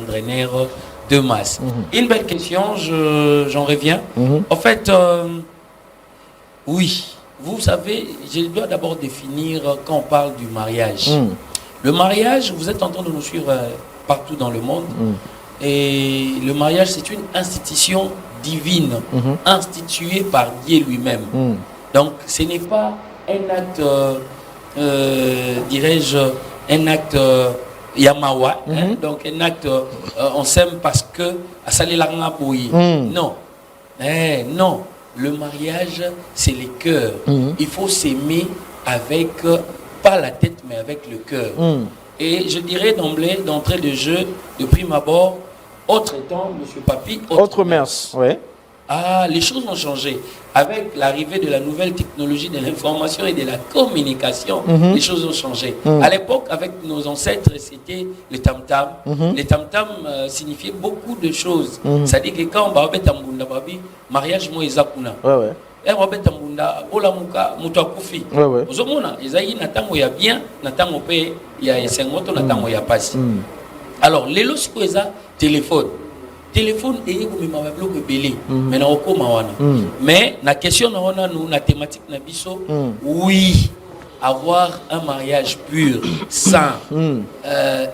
entraîneur de masse. Une belle question, j'en reviens. En fait, oui, vous savez, je dois d'abord définir quand on parle du mariage. Le mariage, vous êtes en train de nous suivre partout dans le monde. Et le mariage, c'est une institution divine, instituée par Dieu lui-même. Donc, ce n'est pas un acte, dirais-je, un acte Yamawa, donc un acte, on s'aime parce que non, non, le mariage c'est le cœur. Il faut s'aimer avec pas la tête mais avec le cœur. Et je dirais d'entrée de jeu, de prime abord, autre temps, Monsieur Papi, autre mœurs, ouais. Ah, les choses ont changé. Avec l'arrivée de la nouvelle technologie de l'information et de la communication, les choses ont changé. À l'époque, avec nos ancêtres, c'était le tam-tam. Le tam-tam signifiait beaucoup de choses. C'est-à-dire que quand on va faire tambunda babi, mariage mo ezakuna. Ouais, ouais. Et on va faire tambunda, bola muka, muto kufi. Ouais, ouais. Vous savez, ezayi natango ya bien, natango pe ya esengoto, natango ya pasi. Alors, les lois téléphone. Téléphone et comme ma bloc belé mais na okoma wana mais la question na nous la thématique na biso oui, avoir un mariage pur, sain,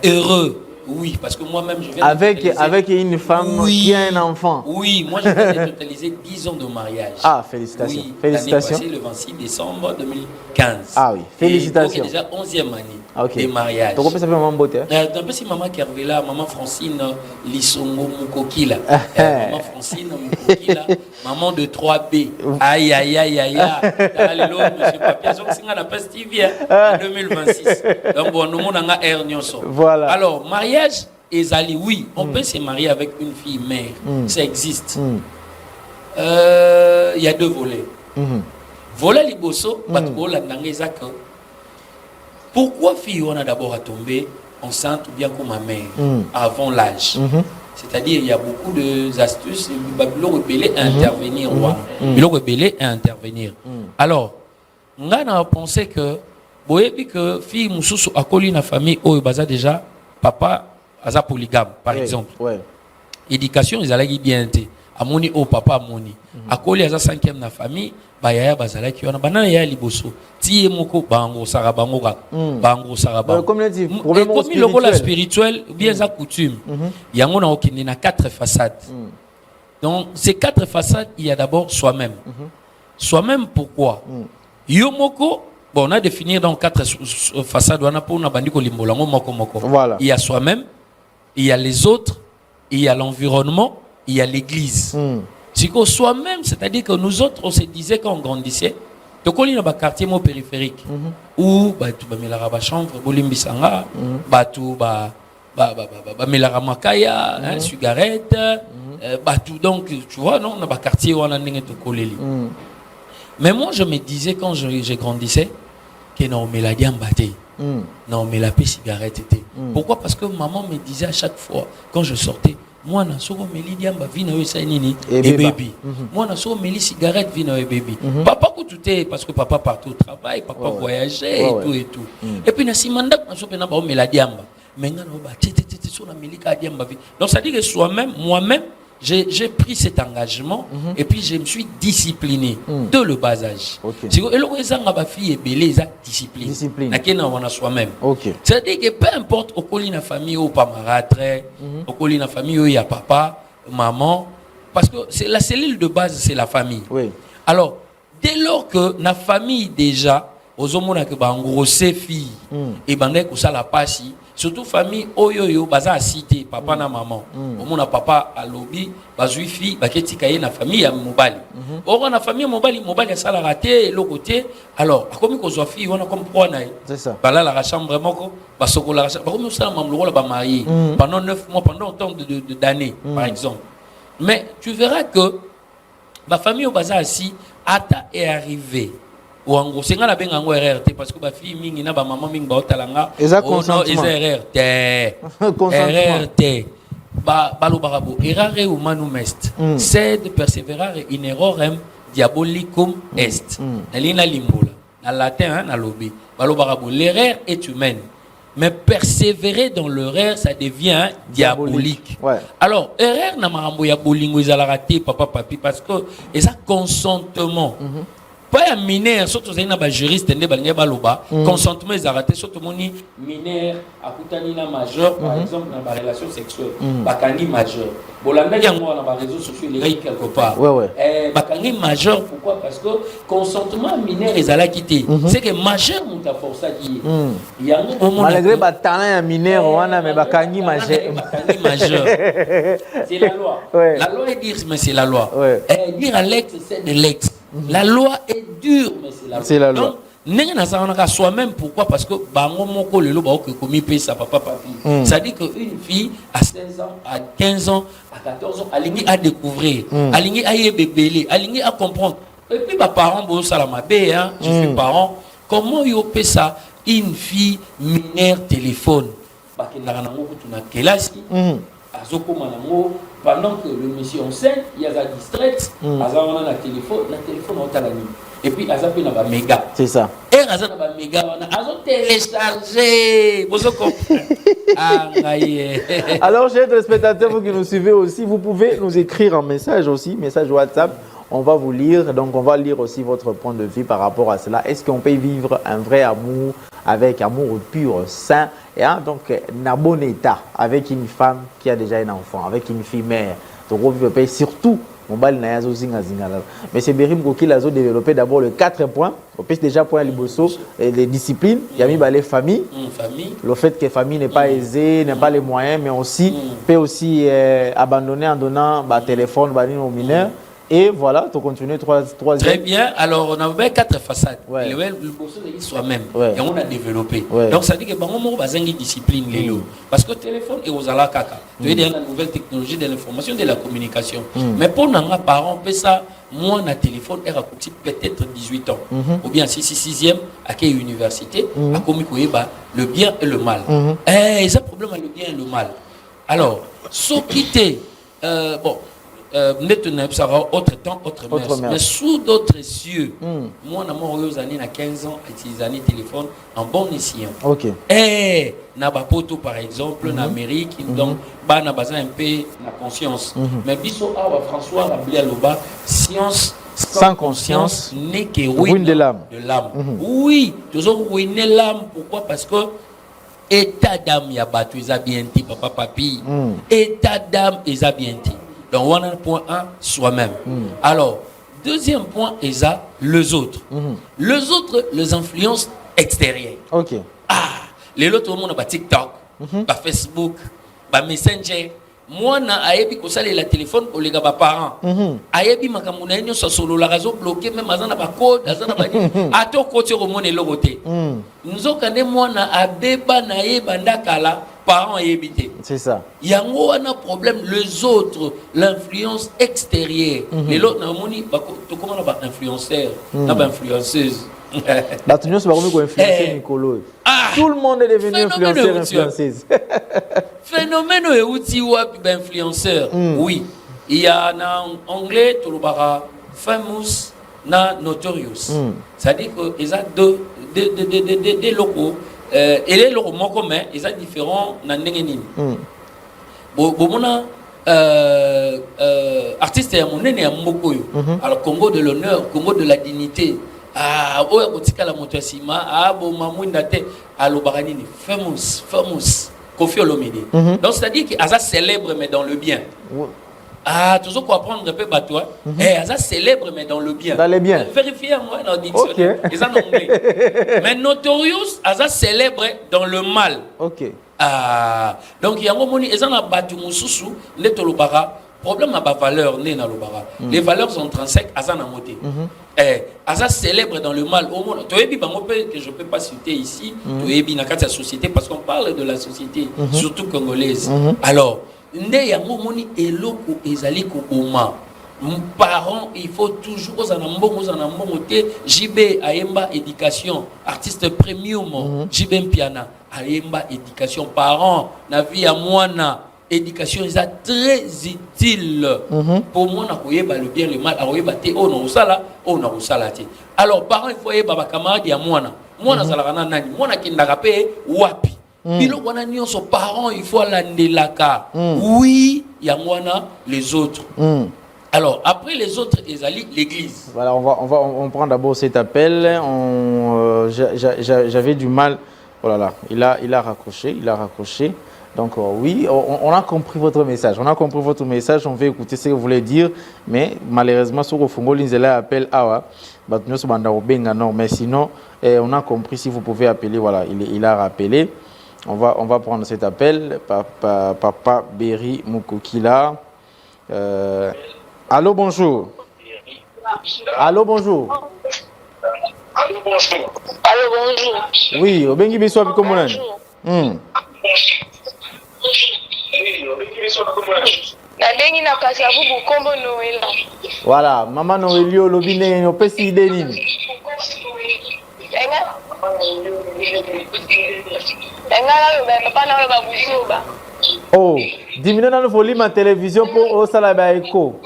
heureux. Oui, parce que moi-même, je viens avec une femme qui a un enfant. Oui, moi, je viens de totaliser 10 ans de mariage. Ah, félicitations. Oui, félicitations. L'année passée, le 26 décembre 2015. Ah oui, félicitations. C'est déjà 11e année de mariage. Donc, on peut s'appeler maman Beauté. Si maman Kervela, maman Francine Lisongo Mukokila. Maman Francine Mukokila, maman de 3B. Aïe, aïe, aïe, aïe, aïe. Allélo, monsieur Papi. Donc, la Pastivie en 2026. Donc, bon, nous avons un air nyonso. Voilà. Alors, mariage et Zali, oui, on peut se marier avec une fille mère. Ça existe. Il y a deux volets. Volet liboso, pourquoi fille on a d'abord à tomber enceinte ou bien comme ma mère avant l'âge? C'est-à-dire il y a beaucoup d'astuces, il rebelle à intervenir. Il rebelle à intervenir. Alors, on a pensé que vous voyez que fille mususu akoli na famille oh baza déjà papa aza polygame par exemple. Éducation ils allaient bien été amoni oh papa amoni akoli aza 5e na famille ba yaya bazala ki wana banana ya liboso tie moko bango sarabango ka bango sarabango comme le dit problème spirituel ou bien za coutume yango na okindi na 4 façades. Donc ces 4 façades il y a d'abord soi-même. Soi-même pourquoi yo moko bon, on a défini dans 4 façades. Voilà. Il y a soi-même, il y a les autres, il y a l'environnement, il y a l'église. C'est que soi-même, c'est-à-dire que nous autres, on se disait quand on grandissait, tu connais dans un quartier périphérique où tu as une chambre, tu as makaya, cigarette, donc tu vois, non, dans un quartier où on a un mais moi, je me disais quand je grandissais que non, mais la diamba non, mais la cigarette était. Pourquoi? Parce que maman me disait à chaque fois, quand je sortais, moi, je suis meli diamba vina et baby. Moi, je suis meli cigarette vina et baby. Papa, tout est parce que papa partait au travail, papa voyageait et tout et tout. Et puis, si mandat, je suis meli la diamba. Mais donc, ça dit que soi-même, moi-même, j'ai pris cet engagement et puis je me suis discipliné de le bas âge. Et le fille est belle, discipline. Soi-même. C'est-à-dire que peu importe au colis la famille ou pas marâtre, au colis la famille où il y a papa, maman, parce que c'est la cellule de base, c'est la famille. Alors, dès lors que la famille déjà, aux hommes qui ont grossé fille et bandé que ça la passe. Surtout famille oyoyo baza cité papa na maman omona papa à lobby bazui fille baketi kaye na famille ya mobali ora na famille mobali ça la raté le côté alors comme ko zo fille on a comme quoi na c'est ça bala la chambre moko basoko la chambre comme ça mamlo la ba marié pendant 9 mois pendant autant d'années par exemple. Mais tu verras que ma famille au baza assis ata est arrivé ou en gros c'est nga la benga ngo RRT parce que ba fille mingi na ba maman mingi ba otalanga RRT balo barabo errare humanum est sed perseverare in errorem diabolicum est na lina limbola na latin na lobi balo barabo l'erreur est humaine Mais persévérer dans l'erreur, ça devient diabolique. Ouais. Alors, erreur na marambo ya bolingo ezala raté papa papi parce que et ça consentement. Pas un mineur, surtout na ba juriste ndé balinga baloba, consentement ezala raté surtout moni mineur akutani na majeur par exemple dans ba relation sexuelle, bakani majeur. Bolanda yango na ba réseaux sociaux les quelque part. Ouais. Bakani majeur pourquoi? Parce que consentement mineur ezala quitté. C'est que majeur muta força qui. Malgré talent mineur wana mais bakani majeur. C'est la loi. Ouais. La loi est dire mais c'est la loi. Ouais. Dire à l'ex c'est de l'ex. La loi est dure mais c'est la loi. C'est la loi. Donc n'est na soi-même pourquoi? Parce que bango moko lelo ba ko komi pe sa papa papi. Ça dit que une fille à 16 ans, à 15 ans, à 14 ans, alingi à découvrir, alingi à y bébélé, alingi à comprendre. Et puis bah parents bon salamabé hein, je suis parent, comment yo pe ça une fille mineure téléphone. Ba ke na nango tuna kelasi. Pendant que le monsieur enseigne, il y a la distraite, azana na téléphone au talani. Et puis azapi na ba méga. C'est ça. Et azana ba méga wana azo télécharger. Vous comprenez? Alors chers téléspectateurs, vous qui nous suivez aussi, vous pouvez nous écrire un message aussi, message WhatsApp. On va vous lire, donc on va lire aussi votre point de vue par rapport à cela. Est-ce qu'on peut vivre un vrai amour avec amour pur, sain, et donc un bon état avec une femme qui a déjà un enfant, avec une fille mère. Donc on peut surtout, mais c'est Bérim Koki a développé d'abord le 4 points. On peut déjà point Liboso, les disciplines, il y a mis les familles, le fait que la famille n'est pas aisée, n'a pas les moyens, mais aussi peut aussi abandonner en donnant téléphone aux mineurs. Et voilà, tu continues troisième. Très bien. Alors, on avait 4 façades. Ouais. Le bosso de soi-même. Ouais. Et on a développé. Ouais. Donc, ça dit que on va une discipline. Parce que le téléphone est aux ala kaka. Tu es dans la nouvelle technologie de l'information et de la communication. Mais pour nos parents, ça, moi, on a téléphone, elle a coûté peut-être 18 ans. Ou bien si 6e, à quelle université, à commis le bien et le mal. Et ça, problème, le bien et le mal. Alors, ce qui était, bon, autre temps, autre mers. Mais sous d'autres cieux, moi, je suis 15 ans, utilisé téléphone en bon escient. Ok. Et Nabapoto, par exemple, en Amérique, donc, on a besoin un peu de conscience. Mais Bisso, François, la science sans conscience n'est que ruine de l'âme. Oui, toujours ruiner l'âme. Pourquoi? Parce que état d'âme, il y a battu, ils ont bien dit, papa, papi. État d'âme, ils ont bien dit. Donc, on a point 1, soi-même. Alors, deuxième point, est les autres. Les autres, les influences extérieures. Ok. Les autres, on a TikTok, Facebook, Messenger. Moi, je suis la téléphone pour les parents. Je suis solo la raison bloqué, même à la code, à ton côté, au monde et l'autre côté. Nous avons moi, parents et habité. C'est ça. Il y a un problème, les autres, l'influence extérieure. Les autres, comment on a influenceur, on a influenceuse. Tout le monde est devenu influenceur, influenceuse. Phénomène est outil ou influenceur. Oui. Il y a en anglais, tout le bara, famous, na notorious. C'est-à-dire qu'ils ont deux locaux. Et les locaux communs, ils sont différents dans les artiste est mon aîné à Mokoyo. Alors Congo de l'honneur, Congo de la dignité. Ah, oh, la motosima, ah, bon, mamouindate, allo baranini, famous, Kofi Olomide. Donc, c'est-à-dire qu'il est célèbre, mais dans le bien. Ah, toujours quoi apprendre un peu batois. Eh, célèbre, mais dans le bien. Dans le bien. Vérifiez moi dans le dictionnaire. Ils en anglais. Mais notorious, est célèbre dans le mal. Ok. Ah, donc il y a un moment, ils en ont battu Moussoussou, les Tolobara. Problème à la valeur, les valeurs intrinsèques, à Zanamoté. Aza célèbre dans le mal au monde. Que je ne peux pas citer ici, la société, parce qu'on parle de la société, surtout congolaise. Alors, il y a un moment, parents, il faut toujours JB Ayemba éducation, artiste premium, JB Piana, Ayemba éducation, parents, la vie à moi. Éducation est très utile pour moi le bien le mal alors parents il faut y avoir camarade ya moi na zalaka nani moi na kindaka pe wapi Bilo wana nyonso parents il faut landelaka. Oui, yangwana les autres. Alors après les autres l'église. Voilà, on prend d'abord cet appel. J'avais du mal. Oh là là, il a raccroché. Donc oui, on a compris votre message. On va écouter ce que vous voulez dire, mais malheureusement sur le Fongo Linzela appelle Awa. Mais sinon, on a compris. Si vous pouvez appeler, voilà, il a rappelé. On va prendre cet appel. Papa Berry Mukukila. Allô, bonjour. Allô, bonjour. Allô, bonjour. Oui, Obengi Biso Abikomonan. Nabengi na kasi ya bubu kombo Noël. Voilà, maman Noël lobine no pesi ide nini? Enga la papa na ba buzoba. Oh, diminue na foli ma télévision pour au sala ba écho.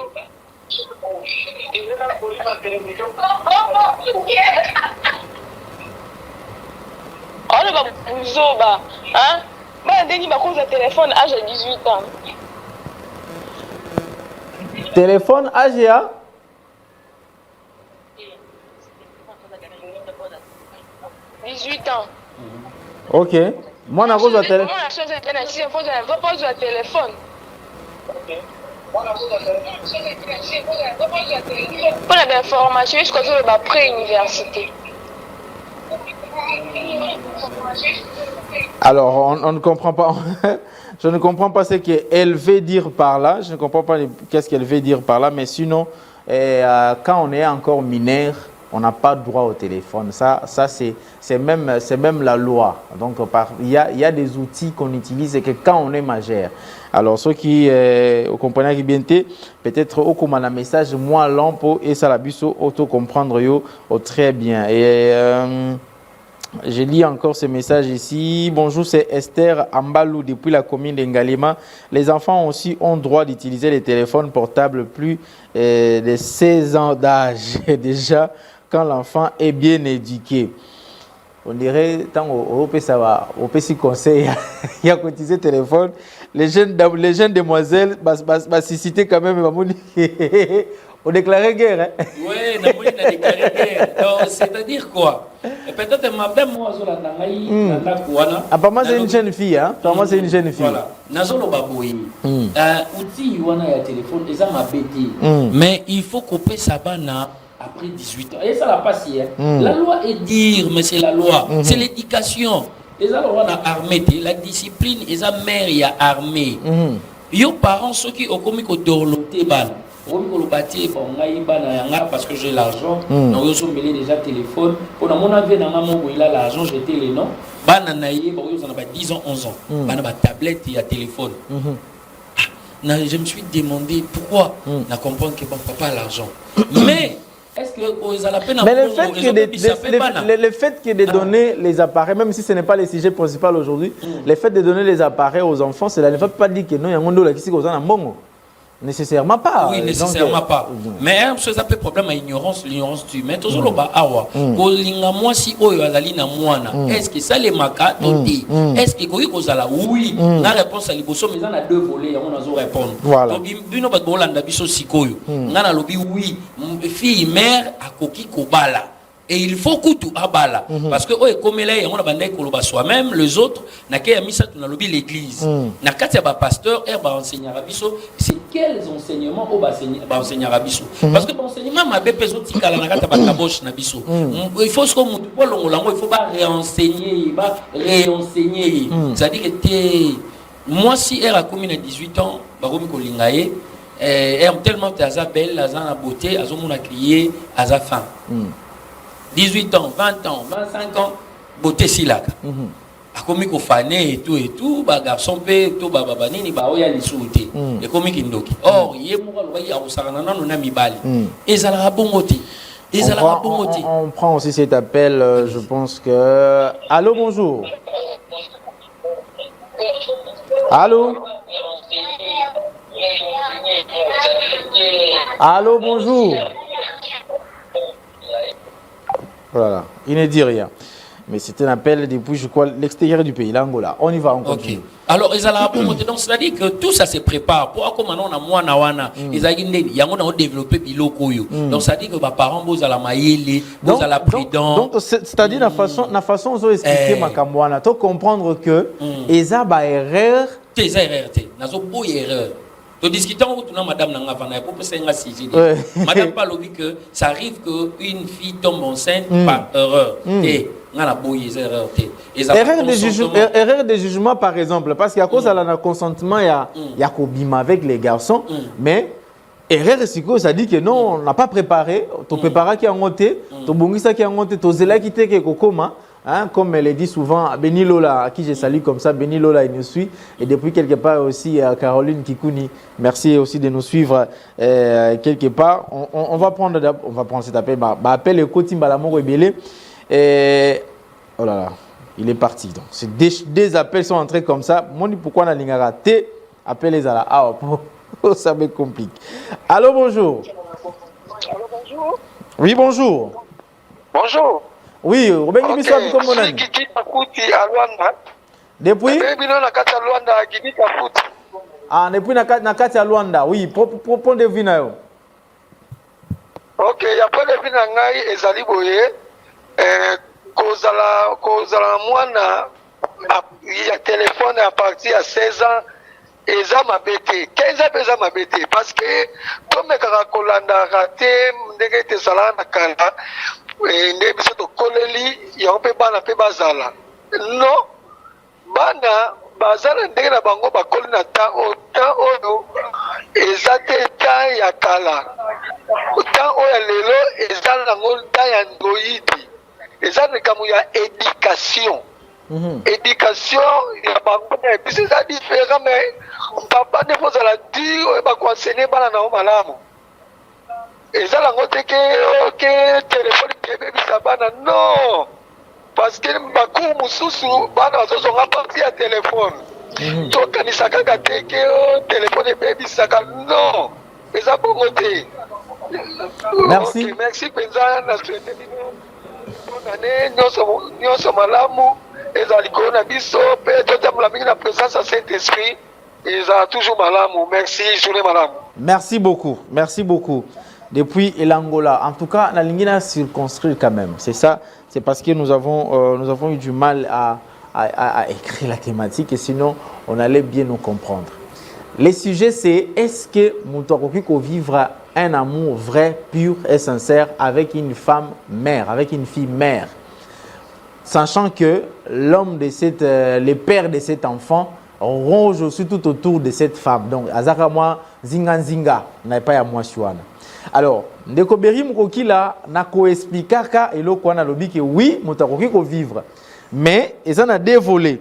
On va buzoba, hein? Ba ndeni ba koza téléphone âge de 18 ans. Téléphone AGA? « 18 ans. Ok. Moi, on a besoin de téléphone. Moi, la chose est pas de téléphone. Pour l'information, je crois que c'est après-université. Alors, on ne comprend pas. Je ne comprends pas ce qu'elle veut dire par là. Je ne comprends pas qu'est-ce qu'elle veut dire par là. Mais sinon, quand on est encore mineur, on n'a pas droit au téléphone. Ça c'est même la loi. Donc, il y a des outils qu'on utilise et que quand on est majeur. Alors, ceux qui comprennent qui bien peut-être au comme un message, moi, l'ampo et ça la biso auto-comprendre yo très bien. Et je lis encore ce message ici. Bonjour, c'est Esther Ambalou depuis la commune d'Engalima. Les enfants aussi ont droit d'utiliser les téléphones portables plus de 16 ans d'âge. Déjà, quand l'enfant est bien éduqué. On dirait, tant au petit conseil, il y a cotisé téléphone. Les jeunes demoiselles, citer quand même, on déclarait guerre. Hein? Oui, on a déclaré guerre. C'est-à-dire quoi? Peut-être ma belle moi, apparemment, c'est une jeune fille. Hein? Apparemment, c'est une jeune fille. Voilà. Nazolo baboui. Outil, il y a téléphone, ils ont ma bêtise. Mais il faut couper sa banane après 18 ans. Et ça l'a passé. La loi est dire, mais c'est la loi. C'est l'éducation. Les alors armée, la discipline, ils ont mère, il y a armée. Yo parents, ceux qui ont commis que dorloté ban. Parce que j'ai l'argent, donc ils ont mêlé déjà téléphone. Pour mon avis, il a l'argent, j'étais les noms. Bananaïe, ils ont 10 ans, 11 ans. Banana tablette et téléphone. Je me suis demandé pourquoi. Je comprends que mon papa a l'argent. Mais est-ce que le fait que de donner les appareils, même si ce n'est pas le sujet principal aujourd'hui, le fait de donner les appareils aux enfants, cela ne veut pas dire que non, il y a un monde qui est bon. Nécessairement pas. Oui, nécessairement pas. Mais ça peut problème à l'ignorance tu mets toujours le bas awa. Moi si azali na mwana. Est-ce que ça les maka toti? Est-ce que koyi kozala oui? La réponse à liboso mais on a deux volets on a zo répondre. Donc bino ba bolanda biso sikoyo. Ngana lobi oui, fille mère akoki kobala. Et il faut que abala parce que comme là on a bandé koloba soi-même les autres na ke misa tuna lobi l'église na kati ya ba pasteur ba enseignant biso c'est quels enseignements au ba enseignant biso parce que enseignement ma be peso tikala na kati ba kabosh na biso il faut ce que mutu po longolango il faut ba réenseigner c'est-à-dire que moi si elle a commis à 18 ans ba komi kolingaye tellement aza belle aza na beauté azomona crier aza femme 18 ans, 20 ans, 25 ans, beauté silaka. A commis qu'on fané et tout, bah garçon pe, tout bah nini bah oya lisouté. Et commis kindoki. Or, yé moura loya au saranana nous nami bali. Et ça la bongoté. On prend aussi cet appel, je pense que. Allô, bonjour. Allô. Allô, bonjour. Voilà, il ne dit rien. Mais c'est un appel depuis, je crois, l'extérieur du pays, l'Angola. On y va, on continue. Ok. Alors, ils ont donc c'est-à-dire que tout ça se prépare. Pour comme on a moi nawana, ils ont développé biloko yo. Donc ça dit que les parents vous à la maïli, vous à la prudence. Donc c'est-à-dire la façon dont expliquer ma camouana, tu comprendre que ils ont des erreurs. Des erreurs, nazo boy erreur. Nous discutons avec madame Nangavana pour que c'est madame pas que ça arrive qu'une fille tombe enceinte par erreur. Et erreur de jugement par exemple, parce qu'à cause de la consentement, il y a Kobima avec les garçons, mais erreur ça dit que non, on n'a pas préparé, tu prépares qui a monté, tu bongisa qui a monté, tu zela qui te kokoma. Hein, comme elle le dit souvent, Benny Lola, à qui je salue comme ça, Benny Lola, il nous suit. Et depuis quelque part aussi, Caroline Kikouni, merci aussi de nous suivre quelque part. On va prendre cet appel. Appel le Koti Mbalamoro Ebele. Oh là là, il est parti. Donc, des appels sont entrés comme ça. Moi, pourquoi on a l'ingara T, appel les ala. Ah, ça me complique. Allô, bonjour. Allô, bonjour. Oui, bonjour. Bonjour. Oui, Robin okay. Gibiswa, comment on est? Depuis? Ah, depuis Nakati à Luanda, oui, pour de vina. Ok, il y a pas de vina ngai ezali boye. Kozala mwana il y a téléphone à partir à 16 ans. Eza mabete 15 ans eza mabete parce que tomekaka kolanda raté ndenge te sala na kala nde biso tokoleli yango mpe bana mpe bazala non bana bazala ndenge na bango bakoli na temps oyo eza te temps ya kala temps oyo ya lelo eza nango temps ya ndoyidi eza likambo ya éducation. Éducation, il y a pas de c'est ça différent, mais papa ne faut pas la dire, il va enseigner bana na malamu. Et ça la note que téléphone bébé bisabana non, parce que bakou mususu bana zo sont parti à téléphone. Donc quand il s'akaka que téléphone bébé bisaka non, mais ça bon côté. Merci. Okay, merci Benza na souhaiter bonne année, nous sommes malamu. Et ça a biso la présence à Saint-Esprit et ça a toujours malamu. Merci, journée malamu. Merci beaucoup, merci beaucoup. Depuis l'Angola, en tout cas, la ligne a circonscrit quand même. C'est ça, c'est parce que nous avons eu du mal à écrire la thématique et sinon on allait bien nous comprendre. Le sujet c'est est-ce que Moutouakokiko vivra un amour vrai, pur et sincère avec une femme mère, avec une fille mère? Sachant que l'homme de les pères de cet enfant ronge aussi tout autour de cette femme. Donc, Azaka moi, zinga, n'a pas à moi chouana. Alors, Ndeko Beri Mukoki là, n'a co-expliqué et l'eau qu'on a lobby que oui, Moutakoki ko vivre. Mais, ils en a dévolé.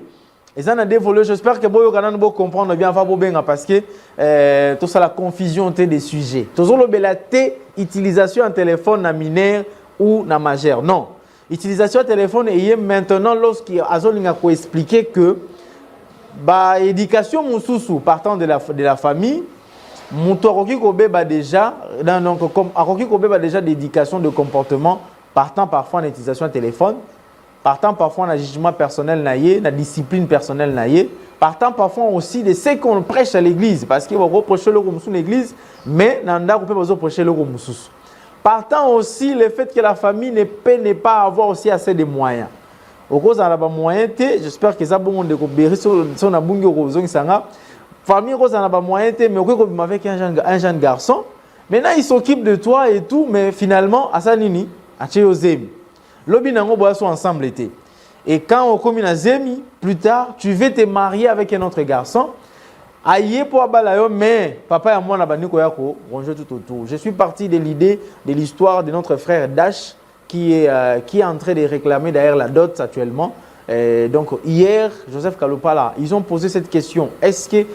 J'espère que vous allez comprendre bien parce que tout ça, la confusion des sujets. Tout ça, la utilisation en téléphone na mineur ou na majeur. Non. Utilisation téléphone et maintenant lorsqu'il a expliqué que l'éducation mususu partant de la famille déjà donc comme déjà d'éducation de comportement partant parfois en utilisation téléphone, partant parfois en jugement personnel naïe, la discipline personnelle naïe, partant parfois aussi de ce qu'on prêche à l'église parce qu'il va reprocher le mususu l'église mais nanda peut reprocher le mususu. Partant aussi le fait que la famille ne peut pas avoir aussi assez de moyens. Au cause de la moyen, j'espère que ça bon de coopérer sur son abungi au zone sanga. Famille cause de la moyen, mais au avec un jeune garçon. Maintenant il s'occupe de toi et tout, mais finalement à ça nini, à Tchéozemi. Lobi nango boya sont ensemble été. Et quand on commune à Zemi, plus tard, tu veux te marier avec un autre garçon. Aïe pour abalayo, mais papa et moi n'a pas dit quoi ranger tout autour. Je suis parti de l'idée de l'histoire de notre frère Dash qui est en train de réclamer d'ailleurs la dot actuellement. Donc hier, Joseph Kalopala, ils ont posé cette question. Est-ce que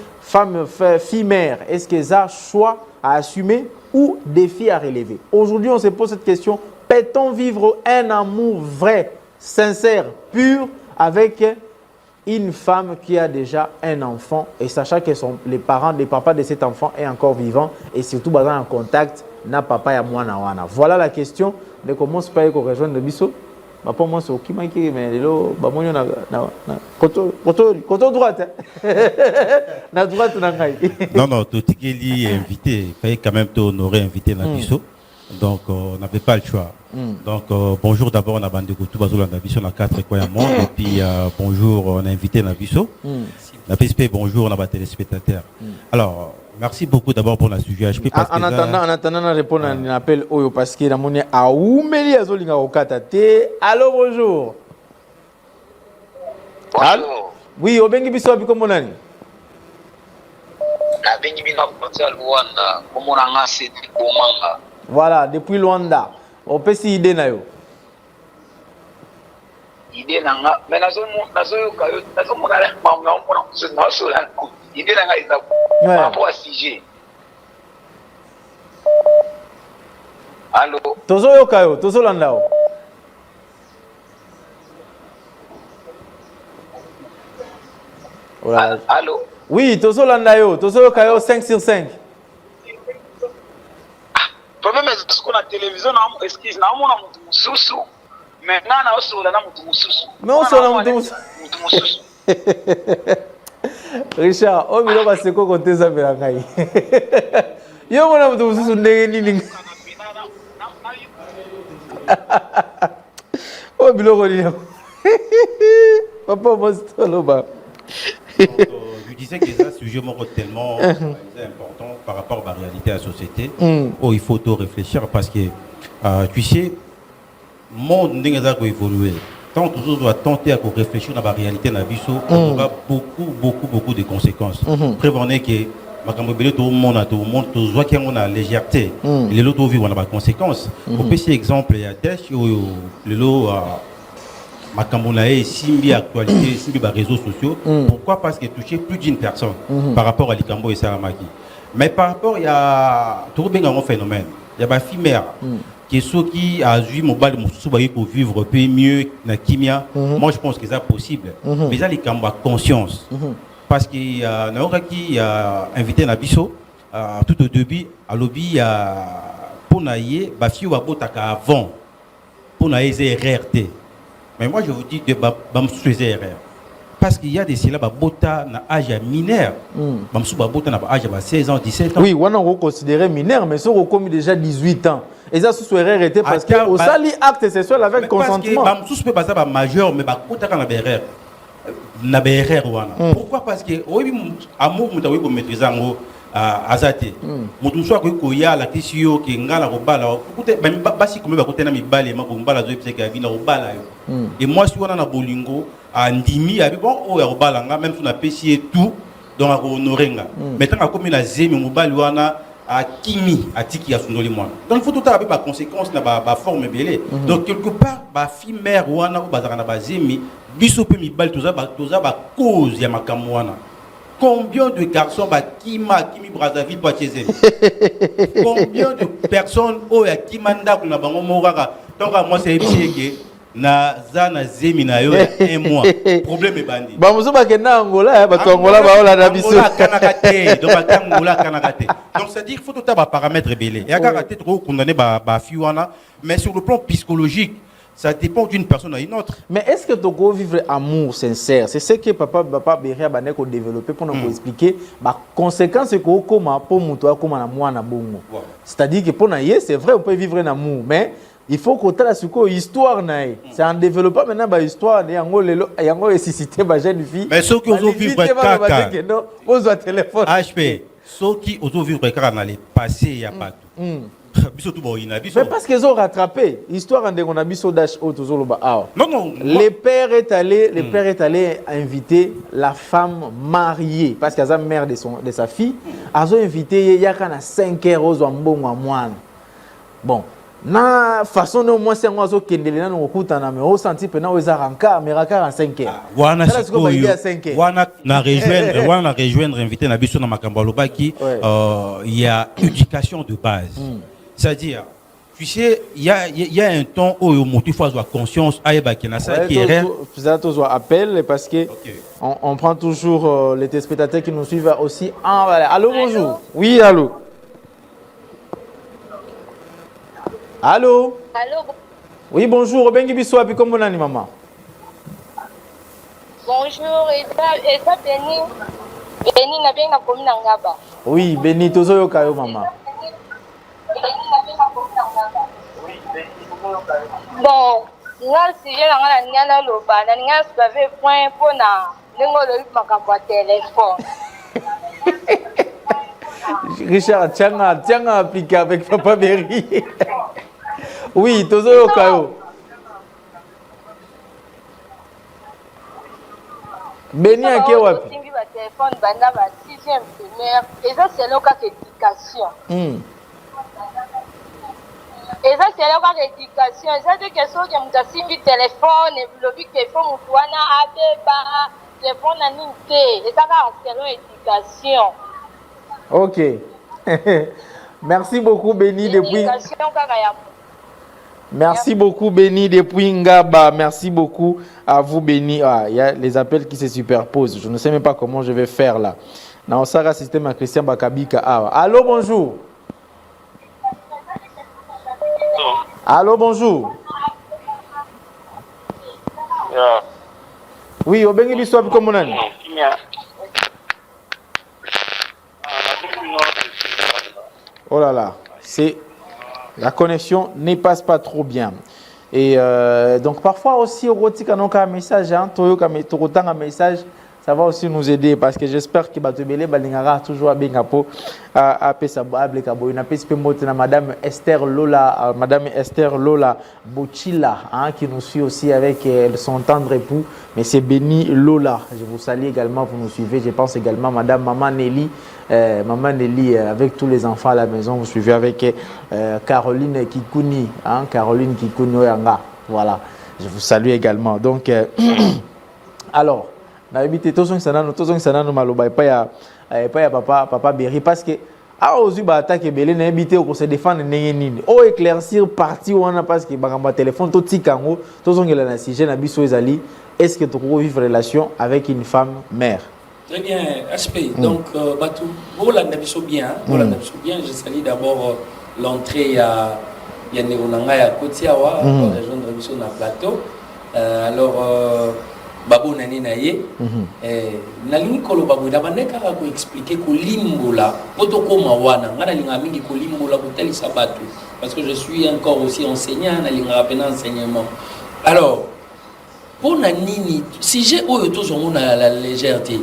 fille mère, est-ce que ça choix à assumer ou défi à relever? Aujourd'hui, on se pose cette question. Peut-on vivre un amour vrai, sincère, pur avec une femme qui a déjà un enfant et sachant que les papas de cet enfant est encore vivant et surtout basant en contact na papa et moi na wana. Voilà la question. Ne commence pas à rejoindre le biseau. Pour moi, c'est ok, mais là, côté droite. La droite, non, tout ce qui est invité, il fallait quand même t'honorer, invité Nabiso. Donc, on n'avait pas le choix. Donc, bonjour d'abord, on a bandé Koutou Bazoula Nabiso, on a 4 monde. Et puis, bonjour, on a invité Nabiso. La PSP, bonjour, on a des téléspectateurs. Alors, merci beaucoup d'abord pour la sujet. En attendant, on répond à un appel Oyo parce que la monnaie a oumeli à Zolinga Okatate. Allô, bonjour. Bonjour. Oui, au Bengi Bisso, comment on a dit? Voilà, depuis Luanda. On peut s'y aider. Idée nanga mais nazo idée nanga est par rapport à sujet. Allô Tozo yokayo tozo landao. Allô Oui, tozo landayo tozo yokayo 5 sur 5. Problème est qu'on a télévision na excuse na mona mutu mususu. Maintenant, on a aussi la mais on se Richard, on va se côté ça vers la yo on a mutu mususu ndenge nini. Oh biloko ni. Papa Mostoloba. Je disais que ça sujet tellement important par rapport à la réalité de la société. Oh, il faut tout réfléchir parce que tu sais monde n'est pas évoluer. Tant que nous doit tenter à réfléchir à la réalité de la vie, on aura beaucoup de conséquences. Prévenez que tout le monde, tout voit qu'il y a une légèreté. Les autres vivent on a des conséquences. Au petit exemple, il y a des le lot Makambonae, Simbi actualité, Simbi réseaux sociaux. Pourquoi? Parce qu'il touchait plus d'une personne par rapport à l'Ikambo et Saramaki. Mais par rapport, il y a tout un phénomène. Il y a des filles qui sont qui a joué mobile pour vivre peu mieux na kimia. Moi je pense que c'est possible. Mais ça les Kambo conscience. Parce qu'il y a qui a invité Nabiso tout au début à lobby pour naïe ba fille wa botaka avant pour naïe RRT. Mais moi je vous dis que bamsou les erreurs. Parce qu'il y a des syllabes à bota na âge mineur. Bamsou ba bota na âge 16 ans, 17 ans. Oui, on a considéré mineur, mais ça on commis déjà 18 ans. Et ça sous erreur était parce que au sali acte sexuel avec consentement. Bamsou peut pas majeur mais ba bota na erreur. Na erreur wana. Pourquoi? Parce que oui amour mutawi ko maîtriser ngo azate. Mutu soit ko ya la tisio ki ngala ko bala. Écoutez même basi comme ba ko tena mi balé ma ko mbala zo pse ka vina ko bala yo. Et moi si on a na bolingo andimi abi bon o ya ko bala nga même si on a pesi et tout donc a honorenga. Maintenant comme la zemi mo bali wana a kimi atiki ya sondoli moi. Donc il faut tout avoir ba conséquence na ba forme belé. Donc quelque part ba fi mère wana ko bazaka na ba zemi biso pe mi bali toza ba cause ya makambo wana. Combien de garçons Kimi Brazzaville Poitiers? Combien de personnes oya Kimanda kuna bango moraka? Donc moi c'est que na zana zemi na yo 1 mois. Problème est bandi. Ba muso ba kenda Angola ba to Angola ba ola na biso. Donc Angola kanakate. Donc c'est dire faut tout avoir paramètres belé. Et aka raté trop condamné ba fiwana mais sur le plan psychologique ça dépend d'une personne à une autre. Mais est-ce que tu peux vivre amour sincère? C'est ce que papa Beria Banek a développé pour nous expliquer les conséquences que comment pour mutua comme na moi na bongo. C'est-à-dire que pour naïe c'est vrai on peut vivre un amour mais il faut qu'on t'a la histoire naïe. C'est en développant maintenant ba histoire et yango nécessité ba jeune fille. Mais ceux qui ont vivre caca. Non, on doit téléphone. HP ceux qui ont vivre caca dans les passés il y a pas tout. Mais parce qu'ils ont rattrapé l'histoire on a biso dash autozoloba. Non. Le père est allé inviter la femme mariée parce qu'elle est mère de sa fille. Ils ont invité il y a 5 heures aux ambongo moine. Bon, na façon de moi c'est moi zo kendele na ngokuta na me au senti pena aux aranka mais raka en 5 heures. Wana na rejoindre invité na biso na makambo lobaki il y a éducation de base. C'est-à-dire, tu sais, il y a un temps où il faut avoir conscience, qui est appel parce que on prend toujours les téléspectateurs qui nous suivent aussi. Allô, bonjour. Oui, allô. Allô. Allô. Oui, bonjour. Bengi biso api comme bonani maman. Bonjour, et ça, Béni, n'a bien comme Nangaba. Oui, Béni, tozo yo kayo maman. Bon, nga sujet na nga na na loba, na nga savoir point pour na nengo le makambo téléphone. Richard, tiens à appliquer avec Papa Berry. Oui, tozo yo kayo. Béni à qui wapi? Simbi ba téléphone banda ba 6e primaire, et ça c'est le cas d'éducation. Et ça c'est le cas d'éducation, ça c'est quelque chose que muta simbi téléphone et le but que faut mutwana abeba téléphone na ninte, et ça c'est l'éducation. Ok. Merci beaucoup Béni depuis. Merci beaucoup Béni depuis Ngaba. Merci beaucoup à vous Béni. Ah, il y a les appels qui se superposent. Je ne sais même pas comment je vais faire là. Dans le système à Christian Bakabika. Ah. Allô, bonjour. Allô, bonjour. Yeah. Oui, au Bengi Bissou, comment on a? Oh là là, c'est la connexion ne passe pas trop bien. Et donc parfois aussi au un message, un message, ça va aussi nous aider parce que j'espère que Batubele Balingara toujours à Bengapo à Pesabable Kabo. Une apes Madame Esther Lola Bochila qui nous suit aussi avec son tendre époux, mais c'est Béni Lola. Je vous salue également, vous nous suivez. Je pense également Madame Maman Nelly. Maman Nelly avec tous les enfants à la maison, vous suivez avec Caroline Kikouni, Caroline Kikouni Oyanga. Voilà, je vous salue également. Donc, alors, na habité tous on sana no maloba pas ya papa Berry parce que a ozu ba attaque belé na habité ko se défendre nini o éclaircir partie on a parce que ba téléphone to tikango tous on na sujet na biso ezali est-ce que tu peux vivre relation avec une femme mère? Très bien, HP. Donc, Batou, vous l'avez bien. Je salue d'abord l'entrée à Yaneronanga et à Kotiawa, pour rejoindre l'émission dans le plateau. Alors, Babou Nani Naye, Naline Kolo Babou, d'abord, je vais expliquer que Limbola, Potoko Mawana, Nanalinga Mingi Kolimbola, Kotel Sabatou, parce que je suis encore aussi enseignant, Nalinga Rappel enseignement. Alors, pour nini si j'ai eu tous on a la légèreté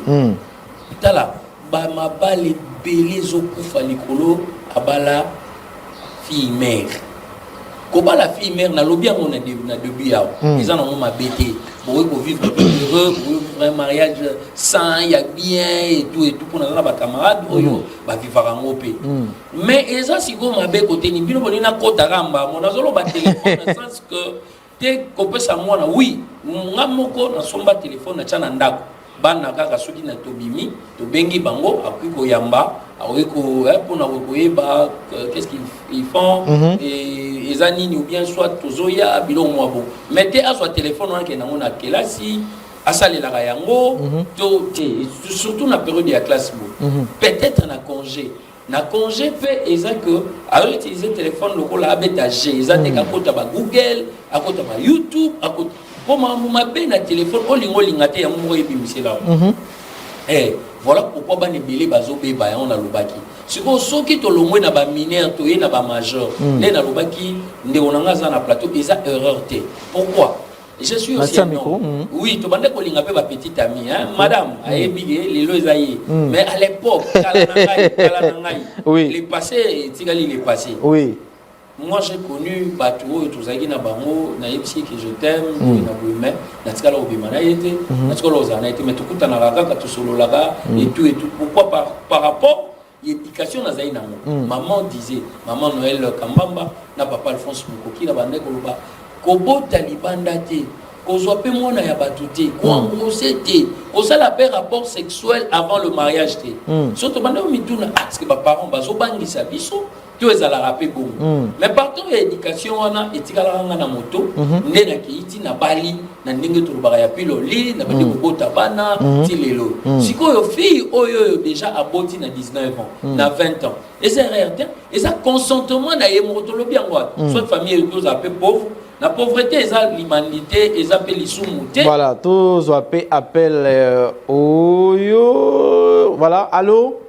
tala ba ma balé belé zokufa likolo abala fille mère ko ba la fille mère na lobi on a na début ya ils en ont ma bêté pour vivre heureux pour vivre un mariage sain il y a bien et tout pour na ba camarade oyo ba vivre en opé mais eza siko ma bé côté ni bino bonina kota ramba mon azolo ba téléphone dans sens que kopesa mwana oui nga moko na somba téléphone na tshana ndako bana kaka soki na tobimi to bengi bango akui ko yamba akoki ko pona ko yeba qu'est-ce qu'ils font et ezanini ou bien soit tozoya bilo mwabo mettez à soit téléphone on ke na ngona kelasi asalelaka yango to surtout na période ya classe peut-être na congé fait exact que à utiliser téléphone lokola abetager exact ka kota ba Google akota ba YouTube akota pour ma ben na téléphone olinga te ya mo ebimise là voilà pourquoi ba nebele bazo beba ya on a lobaki siko soki to longwe na ba mineur to ye na ba major ne na lobaki nde onanga za na plateau eza erreur te pourquoi je suis aussi oui to bande ko linga pe ba petite amie madame ayebi lelo ezaye mais à l'époque kala nangai oui les passé tigali les passé oui moi j'ai connu Batou et tout ça qui na bango na yepsi que je t'aime na boumé na tikala obima na yete na tikala ozana yete mais tukuta na kaka to solo là et tout pourquoi par rapport l'éducation na zaina maman disait maman Noël Kambamba na papa Alphonse Mukoki na bande ko loba kobota libanda te kozwa pe mwana ya bato te koambrose te kozala pe rapport sexuel avant le mariage te surtout banda mituna parce que baparents bazobangisa biso to ezalaka pe bongo mais partout ya éducation wana etikalaka nga na moto nde nakeiti na bali na ndenge tolobaka ya piloli na bandi kobota bana ti lelo sikoyo fille oyo déjà aboti na 19 ans na 20 ans eza erreur te eza consentement na ye moko tolobi yango soit famille ozala pe pauvre La pauvreté, c'est l'humanité, et ça peut les voilà, tous appel Oyo. Voilà, allô?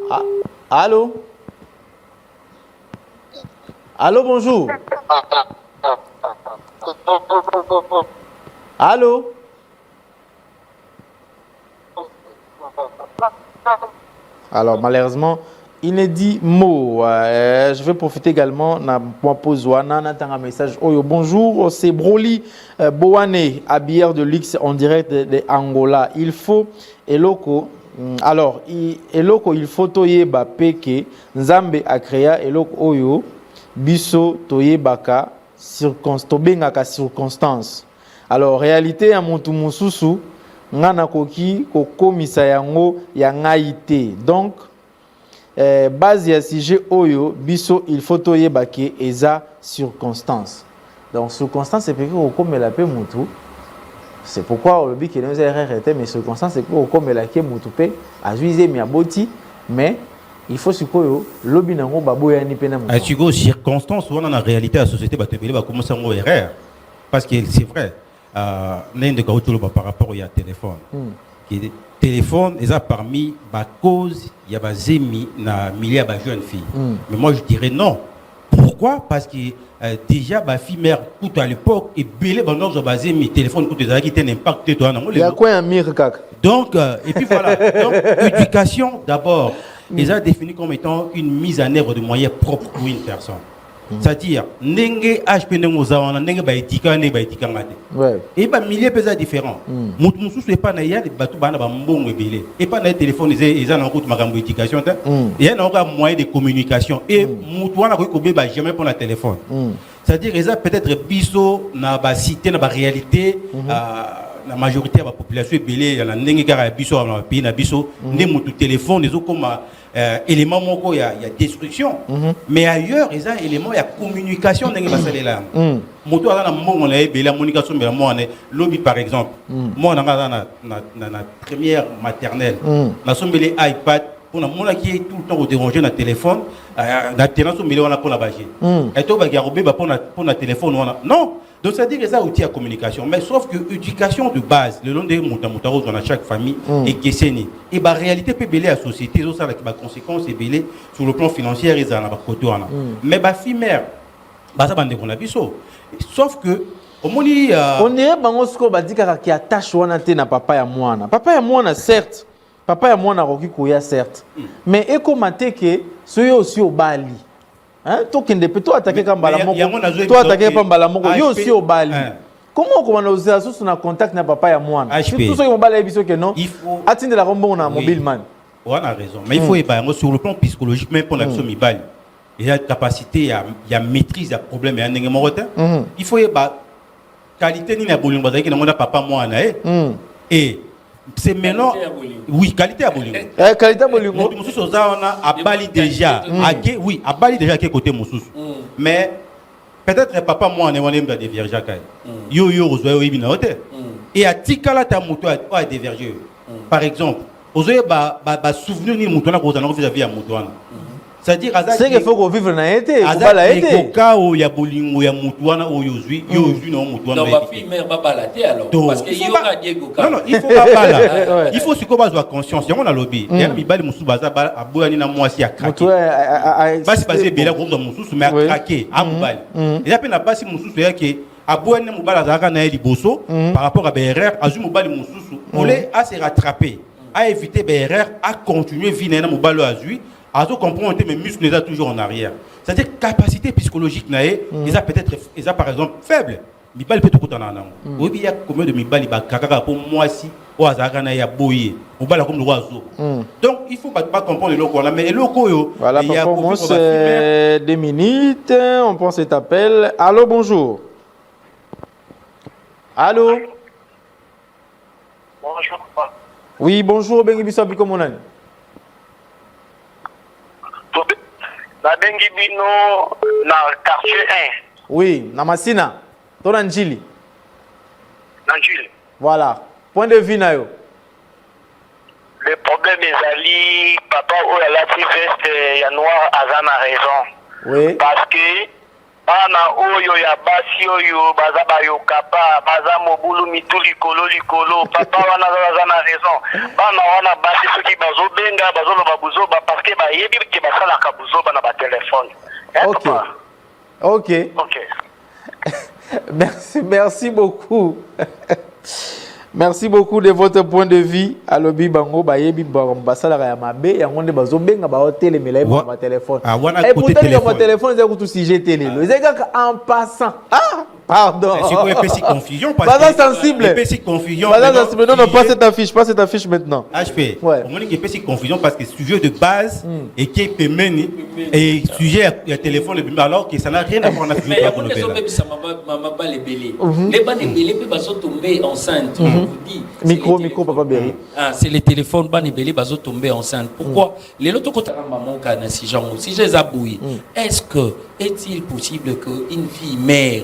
Ah, allô? Allô, bonjour. Allô? Alors, malheureusement, inédit mot. Je vais profiter également de ma pause. Un message. Oh, bonjour, c'est Broly Boane, habilleur de luxe en direct de Angola. Il faut eloko. Alors, eloko, il faut toye ba peke. Nzambe a créé eloko oyo. Biso toye baka circonstance. Alors, réalité à montu mususu. Ngana koki kokomisa yango ya ngaite. Donc, base ya sujet oyo biso il faut toye bake eza circonstance. Donc circonstance c'est parce que comme la paix mutu. C'est pourquoi le but que nous arrêté mais circonstance c'est que comme la ke mutu pe a juiser mi aboti mais il faut sikoyo lobi nango baboya ni pena mutu. Tu go circonstance on en réalité la société ba tebele ba commencer en erreur parce que c'est vrai n'inde ka otolo par rapport au téléphone. Téléphone, ils ont parmi ma cause, il y a des amis na milliers de jeunes filles. Mais moi je dirais non. Pourquoi? Parce que déjà ma fille mère coûte à l'époque et belé pendant que j'ai mis téléphone coûte des qui un impact toi non. Il y a quoi un mire cac? Donc et puis voilà. Donc éducation d'abord, ils ont défini comme étant une mise en œuvre de moyens propres pour une personne. C'est-à-dire, n'enge HP n'engozawana n'enge baetika n'enge baetika ngade. Et bah milliers pesant différents. Moutou c'est pas naïa des bateaux bana bambong ebele. Et pas naïa téléphone ils ont en route magambo éducation. Et il y a un moyen de communication. Et moutou wana kobe ba jamais pour la téléphone. C'est-à-dire ils ont peut-être biso na ba cité na ba réalité. La majorité de la population ebele ya na n'enge kara biso na pays na biso ne moutou téléphone ils ont comme élément moko ya destruction mais ailleurs ils ont élément ya communication ndenge basalela moto ala na mbongo na ebele communication mais moi lobby par exemple moi na na première maternelle na sombele iPad pour na mona qui est tout le temps au déranger na téléphone na tenant sombele wana pour la bager et to ba garobé ba pour na téléphone wana non. Donc ça veut dire que ça outil à communication, mais sauf que l'éducation de base, le long des moutamoutaros dans chaque famille et Kesseni. Et la réalité peut belé à la société, ça avec la conséquence est belé sur le plan financier et dans la côté. Mais la fille mère, ça va qu'on a vu ça. Sauf que on dirait bangosko badika qui attache wana te na papa ya mwana. Papa ya mwana certes, papa ya mwana roki koya certes. Mais eko mateke soyo aussi au Bali. Hein? Toi qui ne peux pas attaquer comme Balamoko. Toi attaquer comme Balamoko. Yo aussi au Bali. Comment on a osé sous un contact na papa ya mwana? Tout ce qui m'a balé biso que non. Il faut atteindre la rombo na mobile man. On a raison. Mais il faut évaluer sur le plan psychologique même pour la personne mibali. Il y a capacité, il y a maîtrise du problème et un élément retard. Il faut évaluer qualité ni na bolingo bazaki na mona papa mwana et c'est maintenant oui qualité à bolingo qualité à bolingo mususu ozaona abali déjà ake oui abali déjà ke côté mususu mais peut-être papa moi ne wana mba déverger kai yo ozwa yo ibina hote et atikala ta moto a déverger par exemple ozoye ba souvenir ni moto na ko zana ko vis-à-vis ya moto wana. C'est-à-dire c'est qu'il faut qu'on vive dans été bala été au cas où ya bolingo ya mutu wana oyozwi yozwi no mutu wana donc ma fille mère ba balater alors parce que yo ka Diego non il faut pas bala il faut se ko bazwa conscience yango na lobby ya mibali musu baza aboyani na mwasi ya craquer basi basi bela ko mususu mais a craquer a mobali et après na basi mususu ya ke aboyani mobali azaka na liboso par rapport à BRR azu mobali mususu olé à se rattraper à éviter BRR à continuer vivre na mobali azui à tout comprendre que mes muscles sont toujours en arrière. C'est-à-dire capacité psychologique, ils ont peut-être, ils ont par exemple faible. Mibali peut tout en avoir. Oui, il y a combien de mibali bakaka pour moi si au hasard na ya boyer. Au bala comme le oiseau. Donc il faut pas comprendre le loco là, mais le loco yo. Voilà, on commence 2 minutes. On prend cet appel. Allô, bonjour. Allô. Bonjour. Oui, bonjour. Bengi biso biko monani. Na bengi bino na quartier 1. Oui, na Masina. Tona Njili. Na Njili. Voilà. Point de vue na yo. Le problème est ali papa ou la veste ya noir a raison. Oui. Parce que bana oyo ya basi oyo baza bayokapa baza mobulu mituli likolo papa wana baza na raison bana wana basi soki bazobenga bazoloba buzoba parce que bayebi ke basalaka buzoba na batelefone. Ok. Merci beaucoup. Merci beaucoup de votre point de vue. Alobi bango bayebi basala ya mabe yango nde bazobenga ba hotel mais ba téléphone. Et pourtant le téléphone c'est tout sujet télé. C'est en passant. Ah pardon. C'est quoi PC confusion parce que sensible. PC confusion. Non, pas cette affiche maintenant. HP. On dit que PC confusion parce que sujet de base et qui peut mener et sujet à téléphone alors que ça n'a rien à voir avec le sujet. Mais il y a ça mama ba les belé. Les ba les belé pe baso tomber enceinte. Micro papa Berry. Ah c'est les téléphones ba les belé baso tomber enceinte. Pourquoi les loto kota maman kana si genre si j'ai zaboué. Est-ce que est-il possible que une fille mère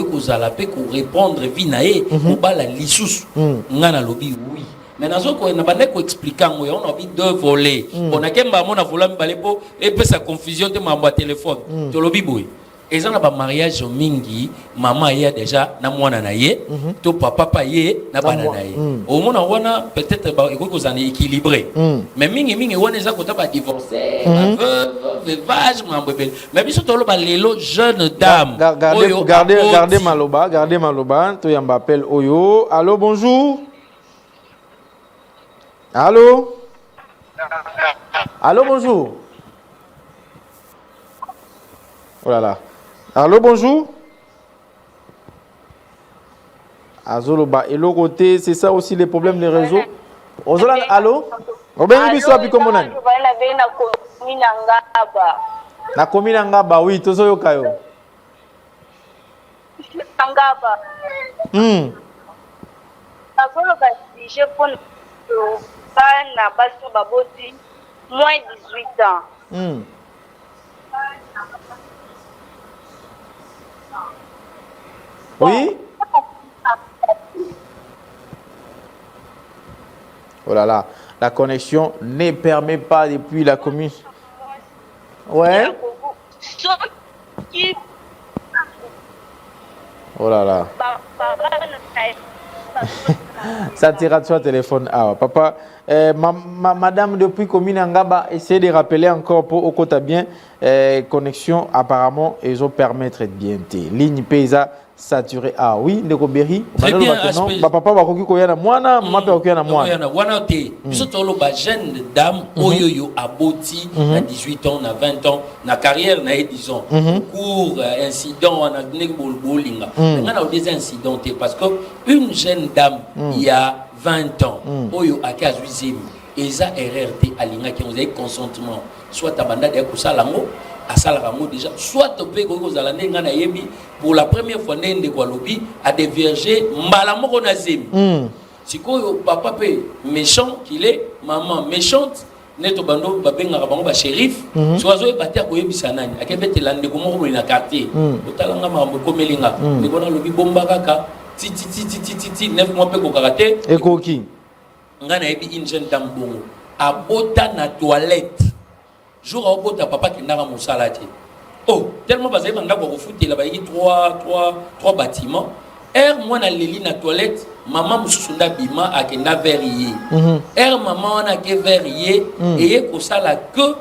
kozala pe ko répondre vinae ko bala lisusu ngana lobi oui mais nazo ko na bande ko expliquer ngo on a envie deux volets on a kemba mona vola mbale po et pe sa confusion de mambo téléphone to lobi boy et ça na ba mariage mingi maman ya déjà na mwana na ye to papa pa ye na bana na ye au mona wana peut-être ba ko kozana équilibré mais mingi wana za ko ta ba divorcer veuvage mambo bel mais biso to lo ba lelo jeune dame gardez maloba to yamba appel oyo allô bonjour allô bonjour oh là là. Allô, bonjour. Azoloba. Et l'autre côté, c'est ça aussi les problèmes des réseaux. Ozola, allô? Robin Biso api comme on a. Na commune Ngaba, oui, tozo yokayo. Ngaba. Azoloba, je prends na baso baboti moins 18 ans. Oui. Oh là là, la connexion ne permet pas depuis la commune. Ouais. Oh là là. Ça tira sur le téléphone. Ah, papa, madame depuis commune Ngaba, essayez de rappeler encore pour au côté bien connexion apparemment ils ont permettre de bien ligne paysa saturé. Ah oui, ndeko Berry. Très bien, papa va koki koyana mwana, mama pe koyana mwana. Wana te. Biso tolo ba jeune dame oyoyo aboti na 18 ans, na 20 ans, na carrière na 10 ans. Cours incident on a nek bolinga. Ngana des incidents parce que une jeune dame il y a 20 ans oyo aka zuizemi eza RRT alinga ki on a consentement soit tabanda de kusalango asalarango déjà soit topé ko zalande ngana yebi pour la première fois ndende kwa lobi a déverger mbala moko na zemi sikoyo papa pe méchant qu'il est maman méchante neto bando babenga bango ba shérif soazo e batia ko yebisa nani akebete lande ko moko na quartier otalanga mambo komelinga ndibona lobi bomba kaka ti 9 mois pe ko karaté ekoki ngana yebi une jeune dame bongo abota na toilette jour à obota papa qui n'a pas moussala te oh tellement basé banda ko fouté là ba yi trois bâtiments moi na leli na toilette maman musunda bima akenda verrier maman na ke verrier et ko sala que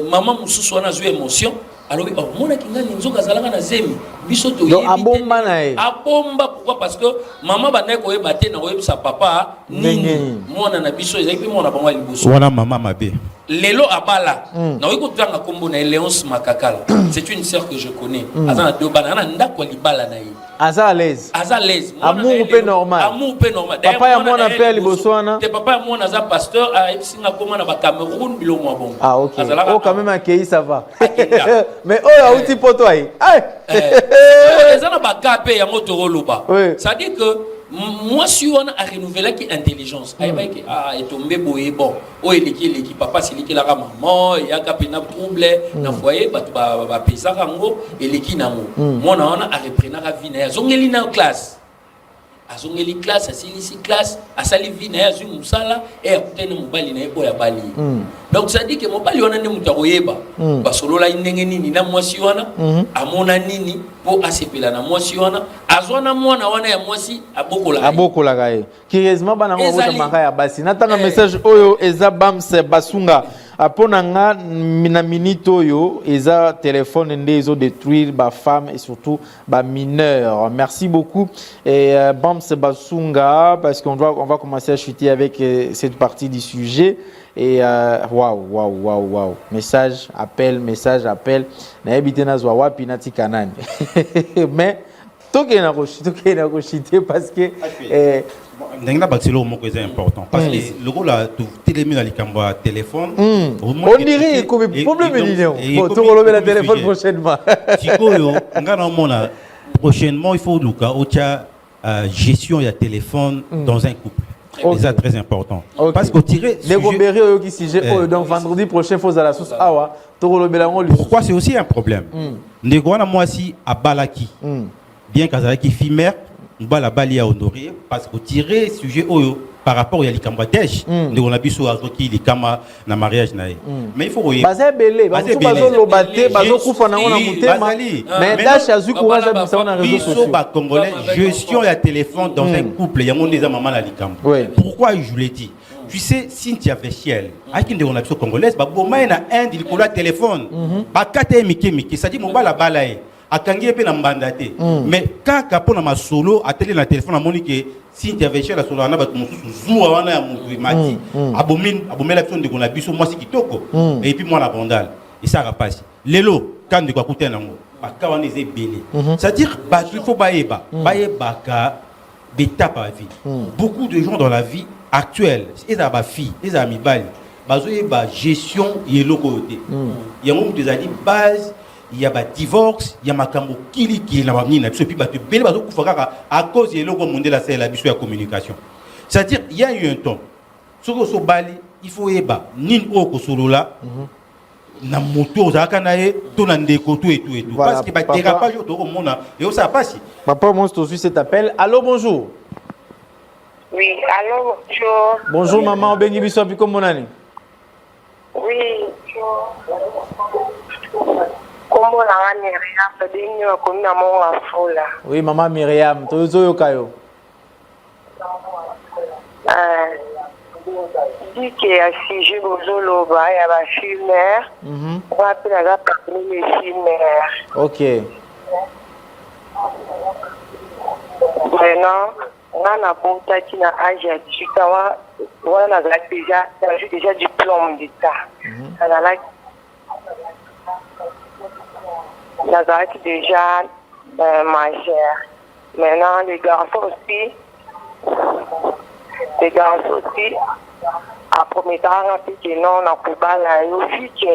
maman mususu na zo émotion alors oh mona kinga nzoka zalanga na zemi biso to yebi abomba na e abomba pourquoi parce que maman bana ko yebate na ko sa papa nini mona na biso ezaki mona bango liboso wana maman mabe lelo abala na wiko tanga kombo na Léonce Makakala c'est une sœur que je connais azana deux bana na ndako libala na ye aza à l'aise amour pe normal papa ya mwana pe liboso wana te papa ya mwana za pasteur a singa koma na ba Cameroun bilo mwa bon ah OK oh quand même accueilli ça va mais oh a outi poto ai ezana ba kape ya motoro loba ça dit que moi si on a renouvelé qui intelligence et tombé boye bon o eleki papa siliki la maman ya kapena trouble na foyer ba pesa rango eleki nango mona on a repris na vie na zongeli na classe azongeli classe asilisi classe asali vie na ye azwi mosala e akutani mobali na ye oyo abali donc ça dit que mobali wana nde moto akoyeba basolola ndenge nini na mwasi wana amona nini mpo asepela na mwasi wana azwa na mwana wana ya mwasi abokolaka ye curieusement bana ngo botamaka ya basi natanga message oyo eza Bams Basunga apona nga na minute oyo eza téléphone nde ezo détruire ba femme et surtout ba mineur. Merci beaucoup et Bams Basunga parce qu'on va commencer à chuter avec cette partie du sujet et waouh message appel na ebité na zwa wapi na tikanani mais toke na ko chuter parce que ndengna batilo moko est important parce que le rôle a tout télémi na likambo téléphone on dirait comme problème ni bon to relever la téléphone prochainement tikoyo ngana mona prochainement il faut luka ocha gestion ya téléphone dans un couple. C'est ça très important. Parce que tirer les gombéri qui sujet donc vendredi prochain faut à la source awa to relever la pourquoi c'est aussi un problème. Ndegona moi si à balaki bien kazaki fimère la bali à honorer parce que tirer sujet par rapport à l'ikamba dèche on a biso azoki likama na mariage nae mais il faut voyer baza belé bazo lobate bazo kufa na ona mutema mais dash azu courage à bisa na réseaux sociaux ba congolais gestion ya téléphone dans un couple ya monde des mamans la likamba pourquoi je l'ai dit tu sais Cynthia Vechiel akinde on a biso congolaise ba boma na Inde il colla téléphone ba kate miki ça dit mon bala balae akangi pe na mbandate mais kaka pona masolo ateli na téléphone amoni ke si tu avais cher la solo na ba mususu zuwa wana ya mutu mati abomela biso ndeko na biso mwasi kitoko et puis moi la bandale et ça rapasi lelo quand de kwa kuta nango baka wana eze belé c'est à dire ba il faut baeba ka d'étape à vie beaucoup de gens dans la vie actuelle et ça ba fille et ça mibali bazoye ba gestion yeloko yote yango mutu ezali base il y a des divorces, il y a makambo kili na mamni na biso puis ba te bele bazo kufaka à cause de loko monde la c'est la biso ya communication. C'est-à-dire il y a eu un temps. Soko so bali, il faut eba nin o ko solola na moto zaka na ye to na ndeko tout et tout parce que ba dérapage to ko mona et ça passe. Papa moi je suis cet appel. Allô bonjour. Oui, allô bonjour. Bonjour maman, bengi biso puis comment nani? Oui. Comment la Myriam peut dire comme maman la foule. Oui, maman Myriam, tu es au Kayo. Dit que si je vous oloba, il y a la fumeur. On va appeler la parmi les fumeurs. Ok. Maintenant, on a porté qui n'a âge à 18 ans. On a déjà diplôme d'État. On a Nazareth déjà majeur. Maintenant, les garçons aussi, à premier temps, on a dit que non, on a pu balayer, vu que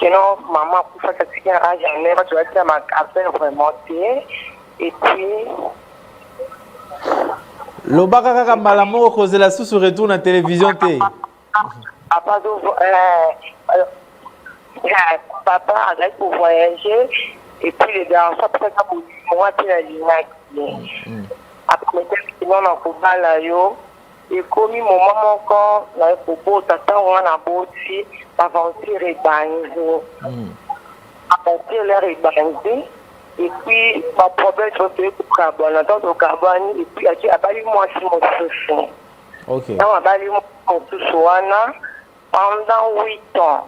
non, maman a pu faire ce qu'il y a jamais, tu vas dire, ma affaire vraiment, et puis, le bakaka malamo cause la sous retour na télévision té. Papa a pour voyager et puis les garçons après ça pour moi puis la ligne. Après on a pour balayo et comme mon maman quand la pour beau tata on a boti aventure et banzo. Aventure leur et banzo. Et puis, ma problème, c'est pour carbone. Attends, au carbone, et puis, à Bali, moi, c'est mon souci. Ok. Donc, à Bali, moi, mon souci, pendant 8 ans.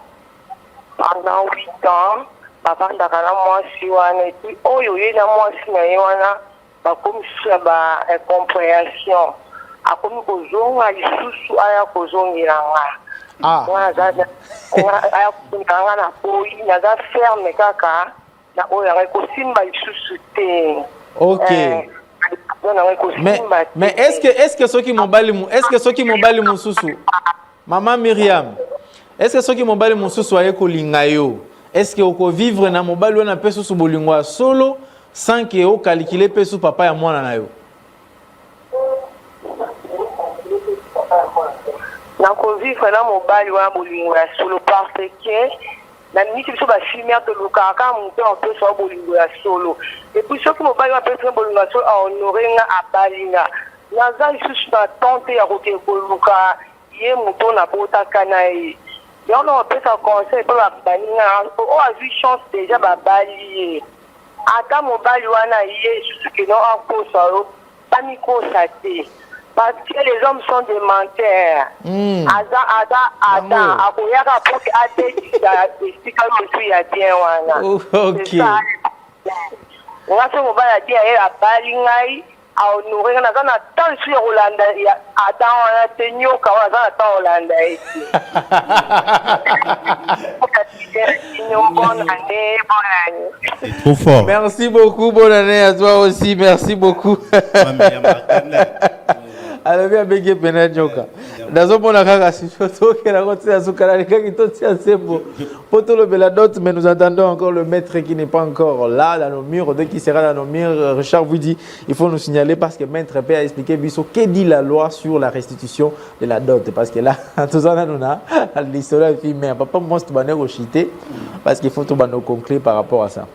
Pendant 8 ans, papa, ndakana, moi, si, et puis, oh, yo, y'a, moi, si, comme ça, incompréhension. A comme kozonga, lisusu, aya kozongiranga. Ah. Moi, aya kozongiranga, na poi, naza ferme, kaka. Ok. Mais est-ce que ceux qui m'ont bali mon sousou, maman Myriam, est-ce que ceux qui m'ont bali mon sousou aye kolingayo, est-ce que oko vivre na mobali wana pe sousou bolingwa solo sans que o calculer pe sou papa ya mwana na yo? Na ko vivre na mobali wana bolingwa solo parce que na miniti biso bafilme tolukaka kaka moto apesa bolingo ya solo epuis soki mobali apesa bolingo ya solo ahonore nga abali nga naza lisusu na tante ya koke koluka ye moto nabotaka na ye yango na bapesa conseil mpo babani nga oyo azwi chance déjà babali ye ata mobali wana ye lisusu keno akosa yo bamikosa te parce que les hommes sont des menteurs. Adam, akoyaka pour que adekisa esika mosu ya bien wana. Ok. Nga so mobali adi aye abali ngai ahonore nga naza na temps lisusu ya kolanda Adam wana te nyoka wana aza na temps kolanda ye te. C'est trop fort. Merci beaucoup, bonne année à toi aussi, merci beaucoup. Alors bien bege pena nyoka nazomona kaka sisotokela kotia sukala likaki totia sembo poto le beladote mais nous attendons encore le maître qui n'est pas encore là dans nos murs dès qu'il sera dans nos murs Richard vous dit il faut nous signaler parce que maître peut expliquer biso que dit la loi sur la restitution de la dot parce que là tout ça nous a l'histoire fille mais papa monstre bané rochité parce qu'il faut tout bano conclure par rapport à ça.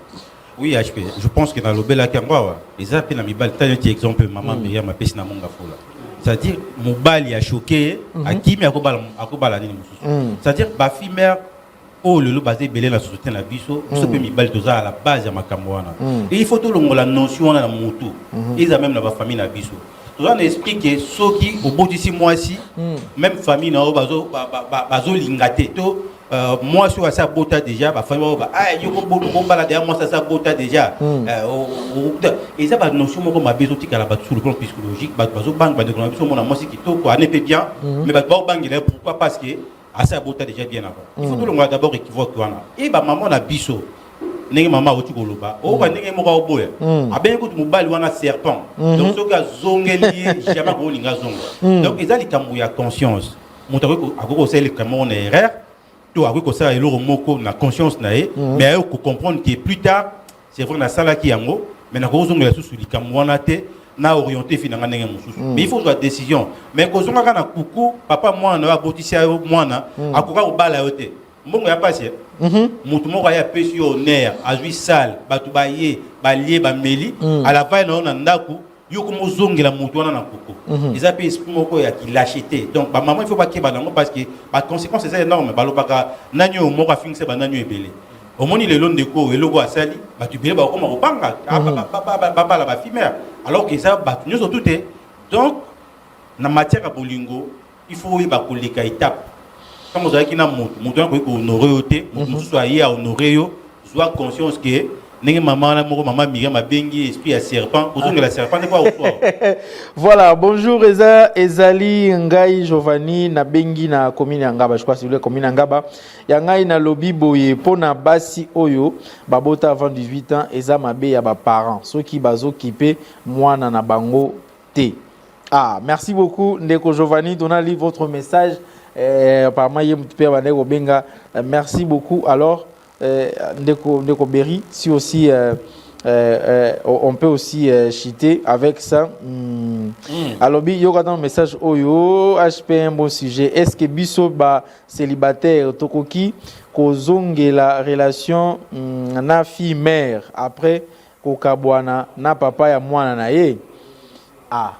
Oui, HP, je pense que dans le bel akangwa les appels à mi bal tant exemple maman Myriam apesi na monga fola. C'est-à-dire mobali a choqué à qui mais akobala nini mususu. C'est-à-dire ba fille mère oh le basé belé la société na biso so pe mi bal toza à la base ya makambo wana. Et il faut tout longola notion na moto. Ils a même na ba famille na biso. Toza na esprit que soki au bout d'ici mois ci même famille na bazo lingate to moi sur ça bota déjà ba famille ba ah yo ko bala derrière moi ça bota déjà et ça ba notion moko ma besoin tika la ba sur le plan psychologique ba bazo bang ba de biso mona moi c'est qui to ko ané bien mais ba bang il pourquoi parce que à ça bota déjà bien avant il faut tout le monde d'abord équivoque wana et ba maman na biso ndenge mama oti koloba o ba ndenge moko oboya abengi ko mobali wana serpent donc so ka zongeli jamais ko linga zonga donc ils a les kamou ya conscience moto akoko c'est le kamon erreur avec ça et l'euro moko na conscience nae mais il faut comprendre que plus tard c'est vrai na sala ki yango mais na kozonga la sous likamwana te na orienté finalement ndenge mususu mais il faut la décision mais kozonga kana kuku papa moi na abotisia mwana akoka obala yote mbongo ya passé mutu moko ya pesi honneur azui sale batu baye balie ba meli à la fin na ndaku yoko mozongela mutu wana na koko ils a payé esprit moko ya ki lâcheté donc ba maman il faut pas que ba nango parce que ba conséquences c'est énorme ba lobaka nanyo moko afingse ba nanyo ebele au moni le long de ko eloko asali ba tu bele ba ko mako banga ba la ba fimère alors que ça ba nyoso tout est donc na matière ya bolingo il faut y ba koleka étape comme vous avez qui na mutu na ko honorer yote mutu soit y a honorer yo soit conscience que nenge maman Myriam a bengi esprit à serpent ozonga la serpent de quoi au soir. Voilà, bonjour Ezali Ngai Giovanni na bengi na commune Ngaba, je crois c'est le commune Ngaba ya ngai na lobi boye pona basi oyo babota avant 18 ans eza mabe ya ba parents ceux qui bazo kipe mwana na bango te. Ah, merci beaucoup Ndeko Giovanni, on a lu votre message apparemment yé mutpe bandeko benga merci beaucoup. Alors Ndeko Berry, si aussi on peut aussi chiter avec ça. Alors, il y aura un message Oyo, HP un bon sujet. Est-ce que biso ba célibataire tokoki kozonge la relation na fille mère après kokabwana na papa ya mwana na ye? Ah,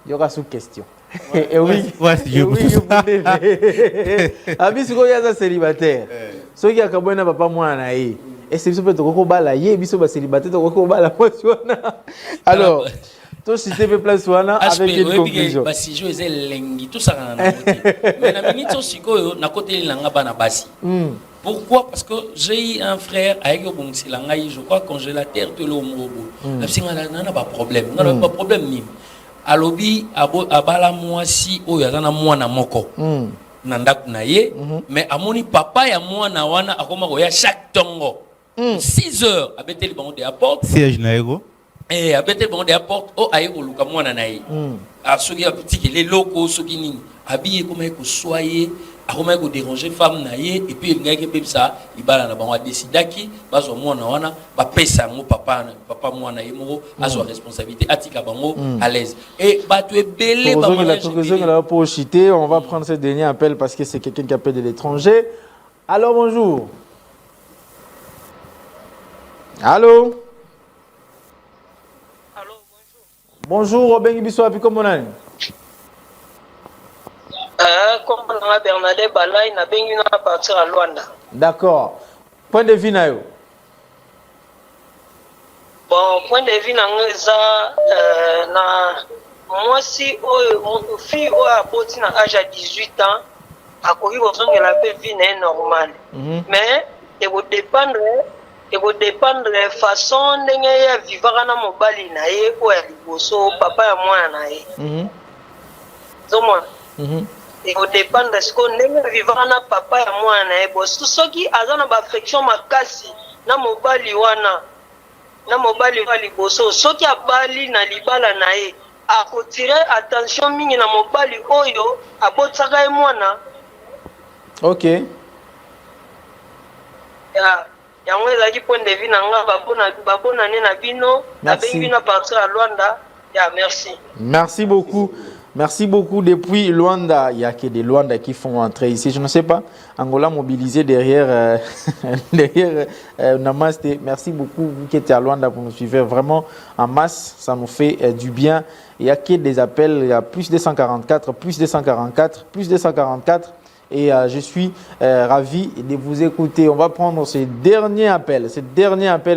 il y aura sous question. Et oui, Abisu ko yaza célibataire. Soki akabwana papa mwana na ye. Est-ce que biso peut ko bala ye biso ba célibataire to ko bala mwana. Alors, to citer pe place wana avec une conclusion. Ba si jo eze lengi tout ça na côté. Mais na minute sikoyo na côté langa bana basi. Pourquoi? Parce que j'ai un frère avec bon silangai, je crois congélateur de l'eau mrobo. La singa na pas problème. Non pas problème ni. Alobi abala mwasi oyo azana mwana moko na ndaku na ye mais amoni papa ya mwana wana akoma ko ya chaque tongo 6 heures abeteli bango de apporte siège na ego abeteli bango de apporte o aye ko luka mwana na ye asoki apitiki les locaux soki nini abiye koma ko soyer akoma ko déranger femme na ye et puis ngaki bebisa ibala na bango décidaki bazo mwana wana ba pesa ngo papa mwana ye moko azo responsabilité atika bango à l'aise et ba tu belé ba mwana pour chiter on va prendre ce dernier appel parce que c'est quelqu'un qui appelle de l'étranger. Alors bonjour. Allô? Allô, bonjour. Bonjour, Obengi Biso, puis comment on a? Comme on a Bernadette Balay, na bengi na partir à Luanda. D'accord. Point de vue na yo? Bon, point de vue na na moi si mon fille a porté na âge à 18 ans, a courir aux ongles la vie n'est normal. Mais il va dépendre de façon de vivre na mobali na ye ko ya liboso papa ya mwana na ye. Il va dépendre de ce qu'on aime vivre na papa ya mwana na ye. Bon, soki azana ba affection makasi na mobali wana liboso soki abali na libala na ye akotire attention mingi na mobali oyo abotaka ye mwana. Ok. Yango ezalaki point de vue na nga babonane na bino nabengi bino partir à Luanda. Merci. Merci beaucoup. Merci beaucoup. Depuis Luanda, il n'y a que des Luanda qui font entrer ici. Je ne sais pas. Angola mobilisé derrière, derrière Namaste. Merci beaucoup, vous qui êtes à Luanda, pour nous suivre vraiment en masse. Ça nous fait du bien. Il n'y a que des appels. Il y a plus de 144, plus de 144, plus de 144. Et je suis ravi de vous écouter. On va prendre ce dernier appel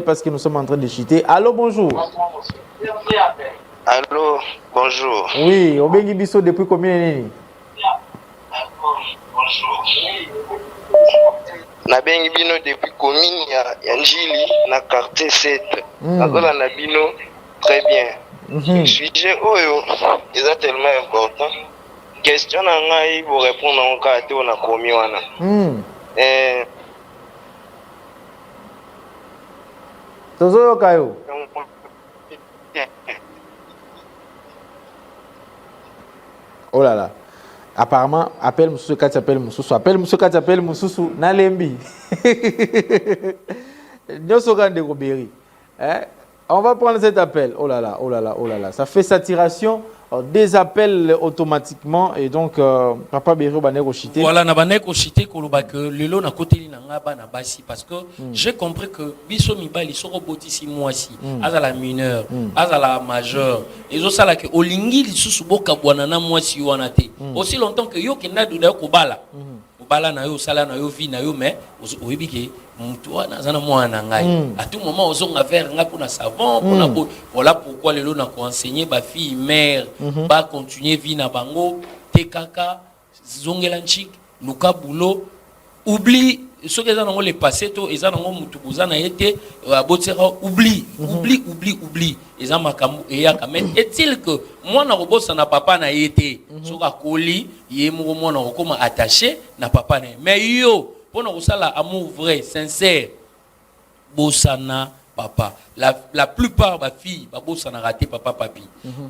parce que nous sommes en train de chuter. Allô, bonjour. Allô, bonjour. Oui, Obengi Biso depuis combien d'années? Bonjour. Nabengi bino depuis commune ya Njili na quartier 7. Nazola na bino très bien. Le sujet oyo est tellement important. Question na ngai pour répondre en cas te on a commis wana. Tozo kayo. Oh là là. Apparemment, appelle Moussou Kat appelle Moussou. Appelle Moussou Kat appelle Moussou. Nalembi. On va prendre cet appel. Oh là là, oh là là, oh là là. Ça fait saturation des appels automatiquement. Et donc, Papa Béro Baneko Chité. Voilà, na Baneko Chité, que Lelo na côté na ngaba na basi. Parce que j'ai compris que Biso Mibali soro botisi moisi. Azala mineur, azala majeur. Et zo sala que Olingi lisusu boka bwanana moisi wanate. Aussi longtemps que yo kenda duda kubala. Kubala na yo sala na yo vi na yo mais oyebike mtu anazana mwana ngai. À tout moment ozonga vers nga pour na savon pour na voilà pourquoi lelo na ko enseigner ba fille mère ba continuer vie na bango tekaka zongela nchik luka boulot oublie ce que ça les passé to ezana ngo mutu bozana yete abotera oublie ezana makambo eyaka mais est-il que moi na robosa na papa na yete soka koli ye mo mona okoma attaché na papa na mais yo pona kosala amour vrai sincère bosana papa la plupart ba filles ba bosana raté papa papi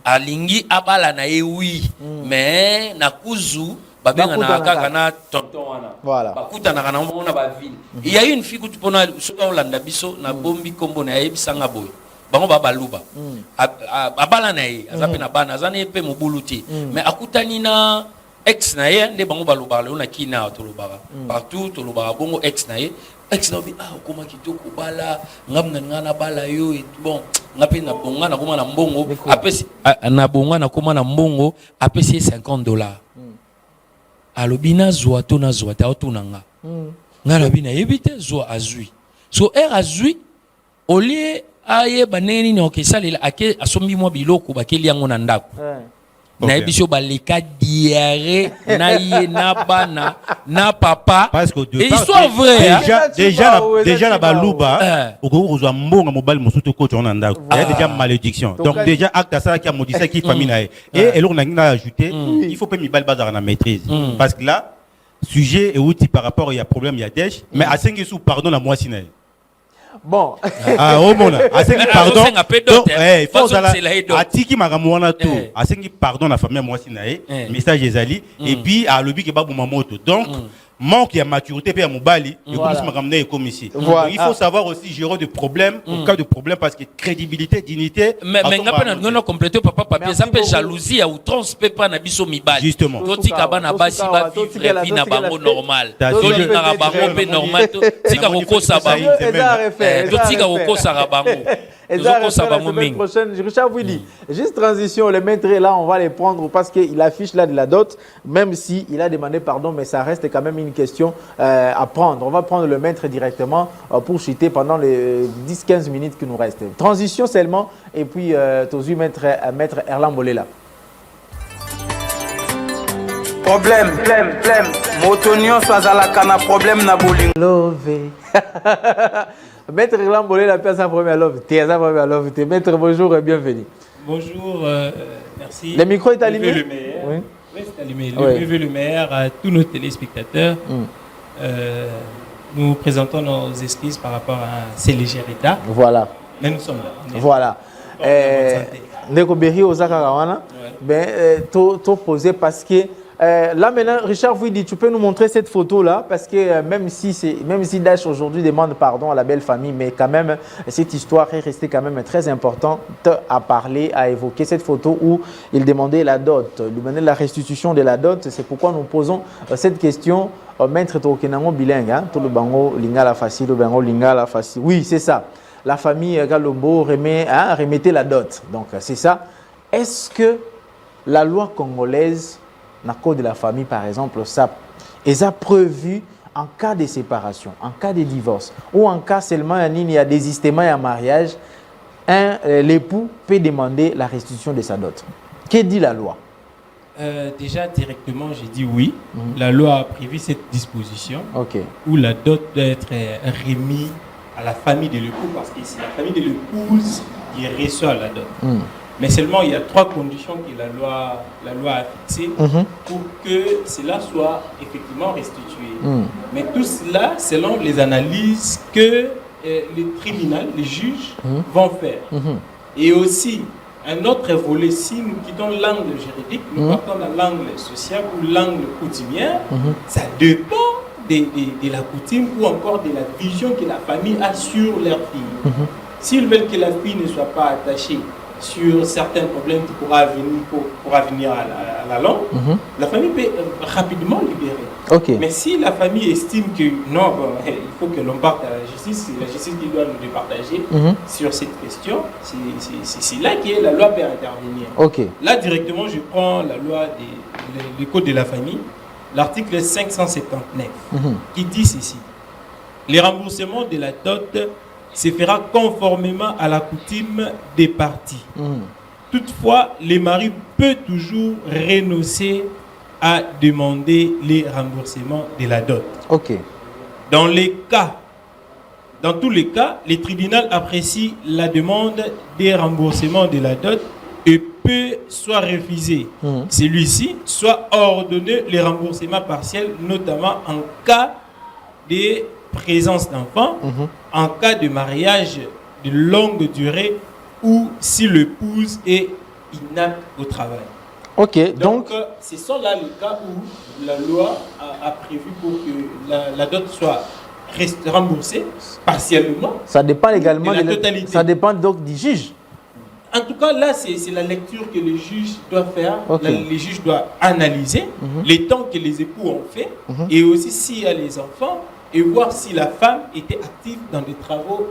alingi abala na ye oui mais na kuzu babenga na kaka na tonton wana voilà bakuta na kana mona ba ville il y a une fille que pona soka olanda biso na bombi kombo na yebisanga boy bango baluba abala na ye azape na bana azana epe mobuluti mais akutani na ex na ye nde bango baluba le na kina to lubara partout to lubara bongo ex na ye ex na bi koma kitoko bala ngamna ngana bala yo et bon ngape na bonga na koma na mbongo apesi na bonga na koma na mbongo apesi $50 alobina zwa to na zwa ta to nanga ngala bina yebite zwa azui so azui olie aye baneni ni okesalela ake asombi mo biloko bakeli yango na ndako na ebiso baleka diarrhée na ye na bana na papa parce que et histoire vraie déjà la baluba okozwa mbonga mobali mosuto ko tona ndako il y a déjà malédiction donc déjà acte ça qui a modifié qui famille na et alors on a ajouté il faut pas mibali bazara na maîtrise parce que là sujet et outil par rapport il y a problème il y a dèche mais à 5 sous pardon à moi sinae. Bon. Au monde. Asengi pardon. Il faut ça là. Atiki magamwana tout. Asengi pardon la famille moi sinae. Message ezali et puis à lobi ke babu mamoto. Donc manque de maturité et à Mobali, Voilà. Donc, il faut savoir aussi gérer des problèmes, au cas de problème, parce que crédibilité, dignité. Mais on a complété papa papier, ça peut jalousie à outrance, peut pas nabiso mibali. Justement. Toti kabana basi ba vivre la vie na bango normal. Toti na bango pe normal. Tika roko sa bango. Toti ka roko sa bango. Et ça, la semaine prochaine, Richard vous dit, juste transition, les maîtres là, on va les prendre parce qu'il affiche là de la dot, même si il a demandé pardon, mais ça reste quand même une question à prendre. On va prendre le maître directement pour chuter pendant les 10-15 minutes qui nous restent. Transition seulement, et puis Tozu maître Erlan Bolela. Problème. Motonio Swazalakana, problème na bowling. Love. Maître Erlan Bolela, sa première love. Maître, bonjour et bienvenue. Bonjour, merci. Le micro est allumé? Oui, c'est allumé. Le meilleur à tous nos téléspectateurs. Nous présentons nos excuses par rapport à ces légèretés. Voilà. Mais nous sommes là. Voilà. Ndeko Berry Osaka Rawana, t'as posé parce que là maintenant, Richard vous dit, tu peux nous montrer cette photo là parce que même si Dash aujourd'hui demande pardon à la belle famille, mais quand même cette histoire est restée quand même très importante à parler, à évoquer cette photo où il demandait la dot, lui demandait la restitution de la dot. C'est pourquoi nous posons cette question. Maître Tokenango bilingue, hein, tout le bango lingala facile, le bango lingala facile. Oui, c'est ça. La famille Galombo remettait la dot. Donc c'est ça. Est-ce que la loi congolaise, dans le code de la famille par exemple, ça est prévu en cas de séparation, en cas de divorce, ou en cas seulement il y a désistement et un mariage, l'époux peut demander la restitution de sa dot. Que dit la loi? Déjà directement, j'ai dit oui. La loi a prévu cette disposition où la dot doit être remise à la famille de l'époux, parce que c'est la famille de l'épouse qui reçoit la dot. Mais seulement il y a 3 conditions que la loi a fixées pour que cela soit effectivement restitué. Mais tout cela selon les analyses que les tribunaux, les juges vont faire. Et aussi, un autre volet, si nous quittons l'angle juridique, nous partons dans l'angle social ou l'angle coutumier, ça dépend de la coutume ou encore de la vision que la famille a sur leur fille. S'ils veulent que la fille ne soit pas attachée sur certains problèmes qui pourra venir à la longue, la famille peut rapidement libérer. Mais si la famille estime que non, il faut que l'on parte à la justice, c'est la justice qui doit nous départager sur cette question, c'est là que la loi peut intervenir. Là, directement, je prends la loi du Code de la famille, l'article 579, qui dit ceci. Les remboursements de la dot se fera conformément à la coutume des parties. Toutefois, le mari peut toujours renoncer à demander les remboursements de la dot. Dans tous les cas, les tribunaux apprécient la demande des remboursements de la dot et peut soit refuser celui-ci, soit ordonner les remboursements partiels, notamment en cas de présence d'enfants, en cas de mariage de longue durée ou si l'épouse est inapte au travail. Donc ce sont là les cas où la loi a prévu pour que la dot soit remboursée partiellement. Ça dépend également de la totalité. Ça dépend donc du juge. En tout cas, là, c'est la lecture que le juge doit faire. Le juge doit analyser les temps que les époux ont fait et aussi s'il y a les enfants, et voir si la femme était active dans des travaux.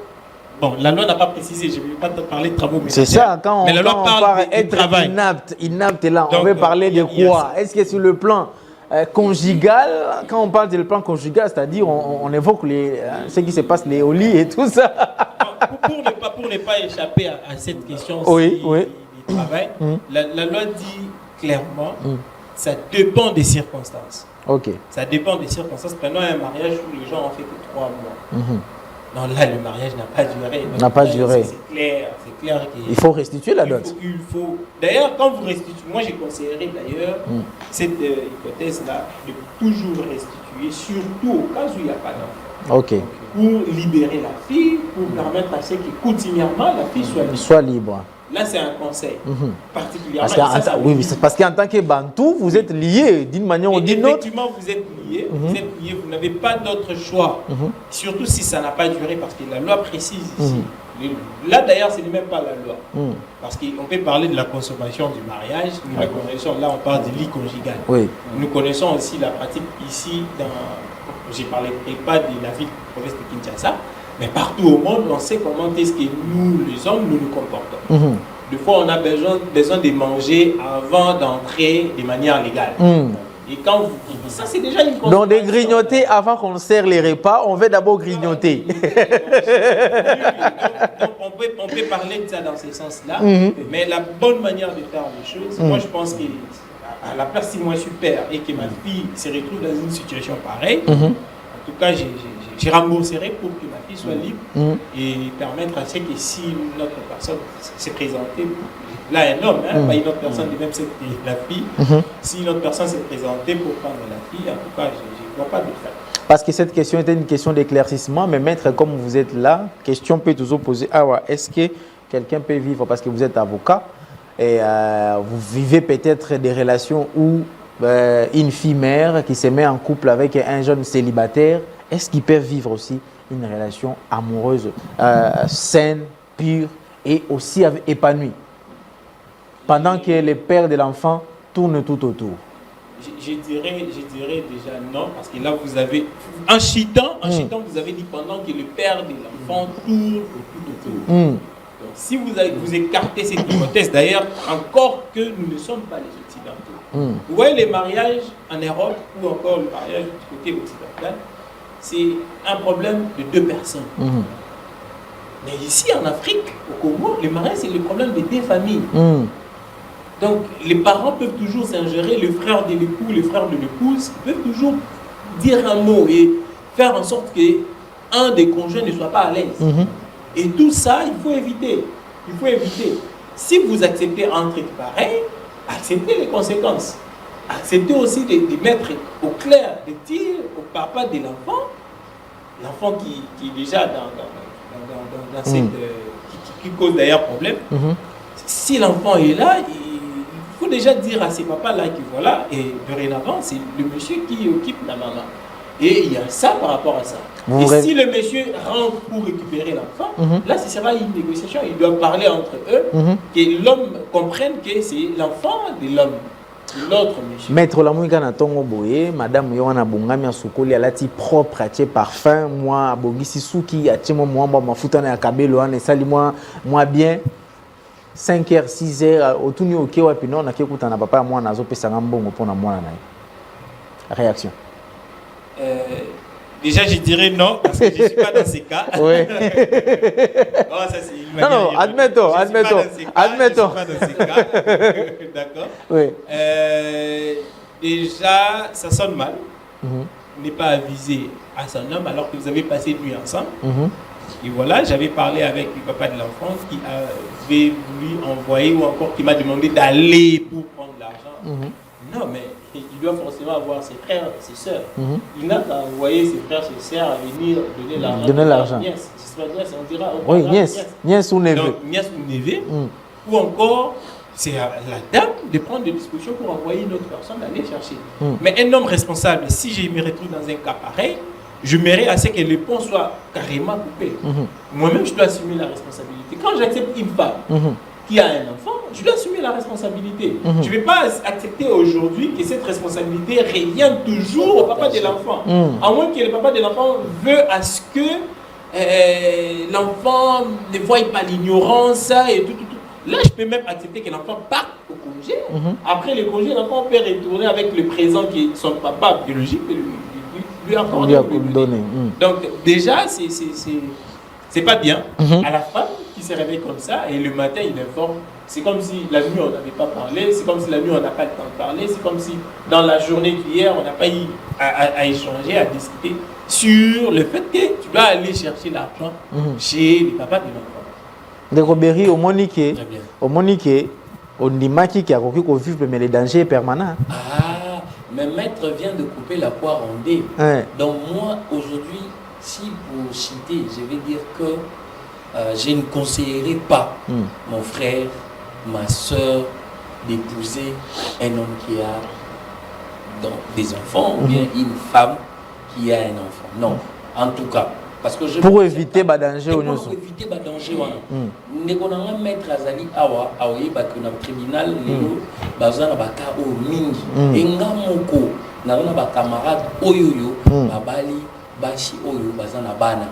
Bon, la loi n'a pas précisé, je ne vais pas te parler de travaux. C'est ça, quand on parle d'être inapte là, donc, on veut parler de quoi? Est-ce que sur le plan conjugal, quand on parle du plan conjugal, c'est-à-dire on évoque ce qui se passe au lit et tout ça. Pour ne pas échapper à cette question du travail, la loi dit clairement ça dépend des circonstances. Ça dépend des circonstances. Pendant un mariage où les gens ont fait que 3 mois. Non, là, le mariage n'a pas duré. C'est clair il faut restituer la dot. D'ailleurs, quand vous restituez, moi j'ai conseillé d'ailleurs cette hypothèse-là de toujours restituer, surtout au cas où il n'y a pas d'enfant. Pour libérer la fille, pour permettre à ce que quotidiennement la fille soit libre. Là, c'est un conseil particulièrement. Parce qu'en tant que Bantou, vous êtes liés d'une manière ou d'une autre. Effectivement, vous êtes liés, vous n'avez pas d'autre choix. Surtout si ça n'a pas duré, parce que la loi précise ici. Là, d'ailleurs, ce n'est même pas la loi. Parce qu'on peut parler de la consommation du mariage. Nous la connaissons, là, on parle du lit conjugal. Nous connaissons aussi la pratique ici, je ne parlerai pas de la ville de province de Kinshasa, mais partout au monde, on sait comment est-ce que nous, les hommes, nous nous comportons. Des fois, on a besoin de manger avant d'entrer de manière légale. Et quand vous... Ça, c'est déjà une consommation. Donc, de grignoter avant qu'on sert les repas, on veut d'abord grignoter. Donc, on peut parler de ça dans ce sens-là. Mais la bonne manière de faire les choses, moi, je pense qu'à la place, si moi je suis père et que ma fille se retrouve dans une situation pareille, en tout cas, je rembourserai pour que ma fille soit libre et permettre à ce que si notre personne s'est présentée, là un homme, pas une autre personne du même sexe que la fille, si une autre personne s'est présentée pour prendre la fille, en tout cas, je ne vois pas de fait. Parce que cette question était une question d'éclaircissement, mais maître, comme vous êtes là, question peut toujours poser, est-ce que quelqu'un peut vivre, parce que vous êtes avocat, et vous vivez peut-être des relations où une fille mère qui se met en couple avec un jeune célibataire, est-ce qu'ils peuvent vivre aussi une relation amoureuse, saine, pure et aussi épanouie, pendant que le père de l'enfant tourne tout autour? Je dirais déjà non, parce que là vous avez, en chitant, vous avez dit pendant que le père de l'enfant tourne tout autour. Donc, si vous écartez cette hypothèse, d'ailleurs, encore que nous ne sommes pas les Occidentaux. Vous voyez les mariages en Europe ou encore le mariage du côté occidental, c'est un problème de deux personnes. Mais ici en Afrique, au Congo, le mariage c'est le problème de deux familles. Donc les parents peuvent toujours s'ingérer, le frère de l'époux, le frère de l'épouse peuvent toujours dire un mot et faire en sorte qu'un des conjoints ne soit pas à l'aise. Et tout ça, il faut éviter. Il faut éviter. Si vous acceptez un truc pareil, acceptez les conséquences. Acceptez aussi de mettre au clair, de dire au papa de l'enfant qui est déjà dans cette... qui cause d'ailleurs problème. Si l'enfant est là, il faut déjà dire à ces papas-là que voilà, et dorénavant, c'est le monsieur qui occupe la maman. Et il y a ça par rapport à ça. Si le monsieur rentre pour récupérer l'enfant, là, ce sera une négociation. Ils doivent parler entre eux, que l'homme comprenne que c'est l'enfant de l'homme. L'autre monsieur. Maître Lamouika na tongo boye, madame Yohana Bongami Asukoli alati propre atie parfum, moi bongisi suki atie moi mafuta na kabelo ane sali moi bien 5h 6h otuni oke wapi non na kekuta na papa moi nazo pesa ngambongo pona mwana na réaction. Déjà, je dirais non, parce que je ne suis pas dans ces cas. Oui. Oh, ça, c'est une manière non, admettons. Je ne suis pas dans ces cas. D'accord. Oui. Déjà, ça sonne mal. Ne pas aviser à son homme alors que vous avez passé une nuit ensemble. Et voilà, j'avais parlé avec le papa de l'enfant qui avait voulu envoyer ou encore qui m'a demandé d'aller pour prendre l'argent. Non, mais il doit forcément avoir ses frères, ses sœurs. Il n'a qu'à envoyer ses frères, ses sœurs à venir donner l'argent. Nièce, on dira. Oui, nièce ou neveu. Donc, nièce ou neveu. Ou encore, c'est à la dame de prendre des dispositions pour envoyer une autre personne aller chercher. Mais un homme responsable, si je me retrouve dans un cas pareil, je mérite à ce que le pont soit carrément coupé. Moi-même, je dois assumer la responsabilité. Quand j'accepte une femme qui a un enfant, je dois assumer la responsabilité. Je ne vais pas accepter aujourd'hui que cette responsabilité revienne toujours au papa de l'enfant. À moins que le papa de l'enfant veut à ce que l'enfant ne voie pas l'ignorance et tout. Là, je peux même accepter que l'enfant parte au congé. Après le congé, l'enfant peut retourner avec le présent qui est son papa biologique et lui accorder. Donc déjà, c'est pas bien. À la femme qui se réveille comme ça et le matin il informe, c'est comme si la nuit on n'avait pas parlé, c'est comme si la nuit on n'a pas le temps de parler, c'est comme si dans la journée d'hier on n'a pas eu à échanger, à discuter sur le fait que tu dois aller chercher l'argent chez le papa de l'enfant. De Robéry au Monique, on dit qui a vivre mais le danger est permanent. Ah, mais maître vient de couper la poire en deux. Donc moi aujourd'hui, si pour citer, je vais dire que je ne conseillerais pas mon frère, ma soeur, d'épouser un homme qui a des enfants ou bien une femme qui a un enfant. Non, en tout cas. Parce que pour éviter le danger. Pour éviter le danger. Nous avons maître Azali Awa, dans le tribunal, nous avons baka o mingi. Et nous avons camarade Oyoyo, Babali, Bashi Oyo, Bazana Bana.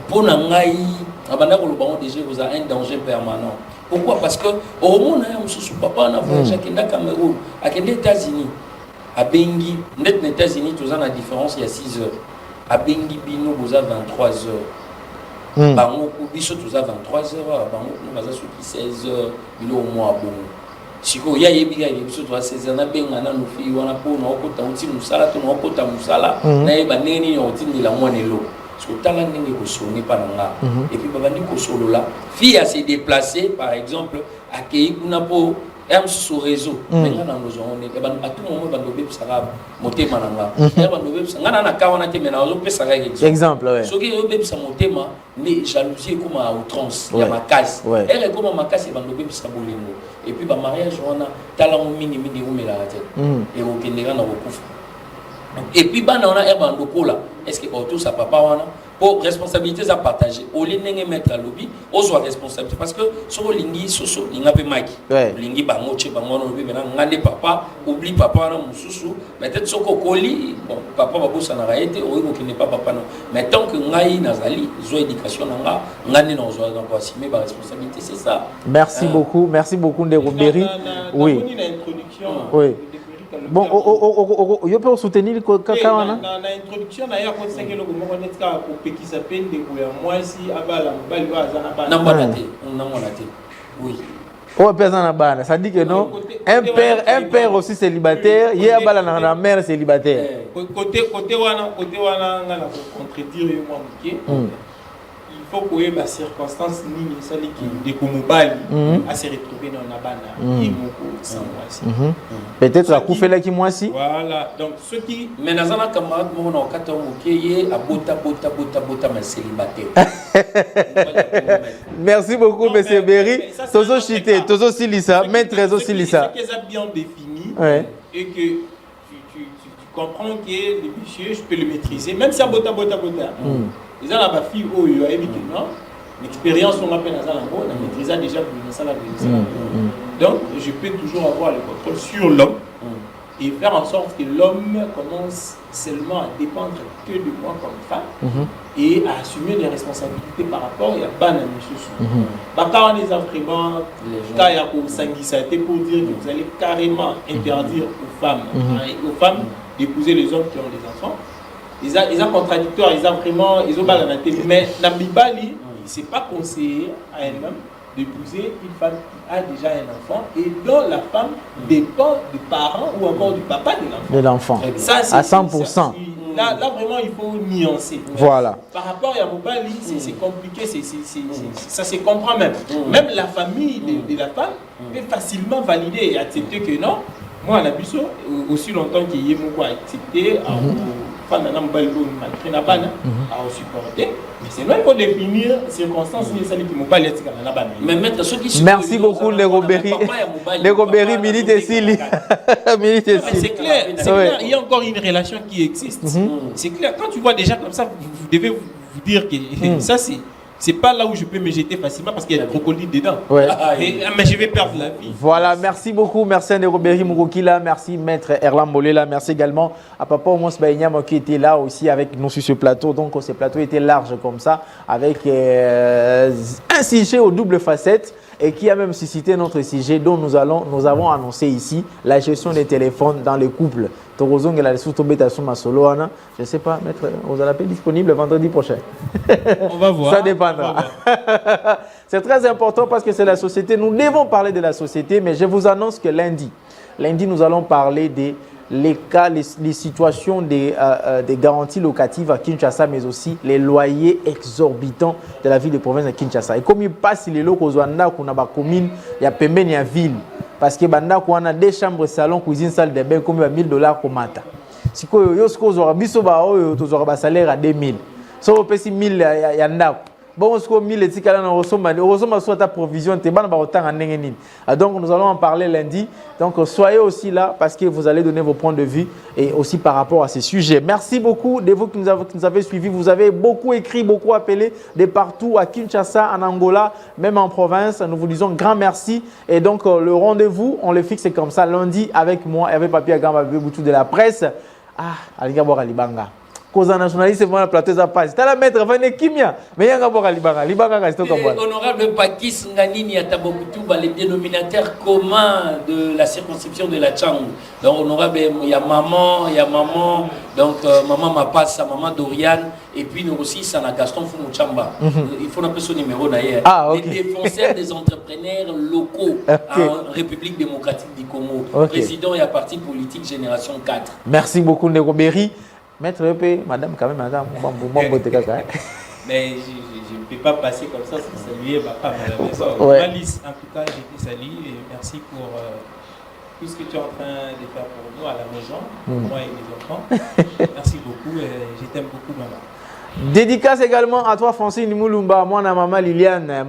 Pour nous, déjà vous avez un danger permanent. Pourquoi? Parce que au monde, papa a voyagé à Cameroun, à les États-Unis, à Bengi, net les États-Unis, tout ça, la différence, il y a 6 heures. À Bengi Bino, vous avez 23 heures. Bango Kubiso, vous avez 23 heures. Bango, vous avez 16 heures. Il est au mois bon. Si vous avez 16 heures, vous avez un fille, vous avez un petit musala, vous avez un musala, vous avez un neni, vous avez un moinelo. Parce que vous avez un neni qui sonne pas dans là. Et puis, vous avez un solo là. Fille a s'est déplacée, par exemple, à Kéi, vous avez un sur réseau. Maintenant, nous avons à tout moment, nous avons monté mananga. Exemple, ouais. Ce qui est bébé sa motema, mais jalousie comme à outrance, il y a ma casse. Elle est comme ma casse et bébé sa bolingo. Et puis ba mariage on a talent mini ou mela tête. Et au Kenya na recouf. Et puis ba na on a herba ndoko là. Est-ce que autour sa papa wana pour responsabilités à partager. Au lieu de mettre à lobby, on soit responsable parce que sur lingi soso linga pe maki. Lingi bango che bango no lobby maintenant ngande papa oublie papa na mususu mais peut-être soko koli bon papa ba bossa na raete o ko n'est pas papa non mais tant que ngai nazali zo éducation nanga ngande na zo donc assumer ba responsabilité c'est ça. Merci beaucoup Ndeko Berry. Oui. Oui. Bon, je peux soutenir le cacawana. Dans l'introduction, il y a un conseil que le peine de moi si abala oui. Oh, personne ça dit que non. Un père aussi célibataire, il y a la mère célibataire. Côté wana contredire moi il faut qu'il y ait des circonstances qui à se retrouver dans la bande sans moi. Peut-être à couper là qui moi aussi. Voilà, donc ceux qui mais dans un camarade mon en 14 mois à bota mais célibataire. Merci beaucoup monsieur Berry. Tozo chité, tozo silisa, maître Tozo silisa. C'est qu'ils bien défini et que tu comprends que le monsieur je peux le maîtriser même si à bota. Ils ont la fille où il a évité non l'expérience on appelle dans la mode on maîtrise déjà pour la donc je peux toujours avoir le contrôle sur l'homme et faire en sorte que l'homme commence seulement à dépendre que de moi comme femme et à assumer les responsabilités par rapport à ban à monsieur quand on les a vraiment quand il y a pour sanguisité pour dire que vous allez carrément interdire aux femmes d'épouser les hommes qui ont des enfants. Ils ont contradictoire, ils ont balanité. Mais dans Bibali, c'est pas conseillé à un homme d'épouser une femme qui a déjà un enfant et dont la femme dépend du parent ou encore du papa de l'enfant. Ça, à 100%. Là, vraiment, il faut nuancer. Voilà. Par rapport à Bibali, c'est compliqué, ça se comprend même. Même la famille de la femme peut facilement valider et accepter que non. Moi, on a vu ça aussi longtemps qu'il y ait accepté. À supporter, mais c'est même pour définir les circonstances mais mettre ceux qui merci beaucoup Ndeko Berry. Ndeko Berry milite ici. C'est clair, il y a encore une relation qui existe. C'est clair, quand tu vois déjà comme ça, vous devez vous dire que ça c'est pas là où je peux me jeter facilement parce qu'il y a des crocodiles dedans. Mais je vais perdre la vie. Voilà, merci beaucoup. Merci à Ndeko Berry Murukila. Merci Maître Erlam Bolela. Merci également à Papa Omos Baïniam qui était là aussi avec nous sur ce plateau. Donc ce plateau était large comme ça avec un sujet aux doubles facettes et qui a même suscité notre sujet dont nous avons annoncé ici la gestion des téléphones dans les couples. Je ne sais pas, Maître, vous allez disponible vendredi prochain. On va voir. Ça dépendra. C'est très important parce que c'est la société. Nous devons parler de la société, mais je vous annonce que lundi, nous allons parler les cas, les situations des garanties locatives à Kinshasa, mais aussi les loyers exorbitants de la ville de province de Kinshasa. Et comme il passe les locaux aux commune, il y a Pembeni à ville. Parce que on a 2 chambres, salon, cuisine, salle de bain, comme $1000 comme mata. Si vous avez un salaire à 2000, si vous avez 1000, il y a bon ce qu'on mis les ticala na resoma soit ta provision te ban ba autant en nengeni. Donc nous allons en parler lundi. Donc soyez aussi là parce que vous allez donner vos points de vue et aussi par rapport à ces sujets. Merci beaucoup de vous qui nous avez suivis. Vous avez beaucoup écrit, beaucoup appelé de partout à Kinshasa, en Angola, même en province. Nous vous disons grand merci et donc le rendez-vous, on le fixe comme ça lundi avec moi, avec Papi Agamba Boutou de la presse. Ah, Aliga Bora Libanga. Cause nationaliste, c'est le plateau de passe. Tu as la maître, venez Kimia. Mais il y a un Libanga. Libanga, reste comme moi. Honorable Pakis Nganini Atabokutu, les dénominateurs communs de la circonscription de la Tchang. Donc, honorable, il y a maman, donc maman Mapassa, maman Dorian, et puis nous aussi, ça a Gaston Fumouchamba. Il faut appeler son numéro d'ailleurs. Ah, okay. Les défenseurs des entrepreneurs locaux en République démocratique du Congo. Président et à parti politique Génération 4. Merci beaucoup, Negoberi. Maître EP, madame, quand même, madame, mais je ne peux pas passer comme ça sans saluer ma femme à la maison. Ouais. Alice, en tout cas, je te salue et merci pour tout ce que tu es en train de faire pour nous à la maison, moi et mes enfants. Merci beaucoup et je t'aime beaucoup, maman. Dédicace également à toi, Francine Moulumba, mon maman Liliane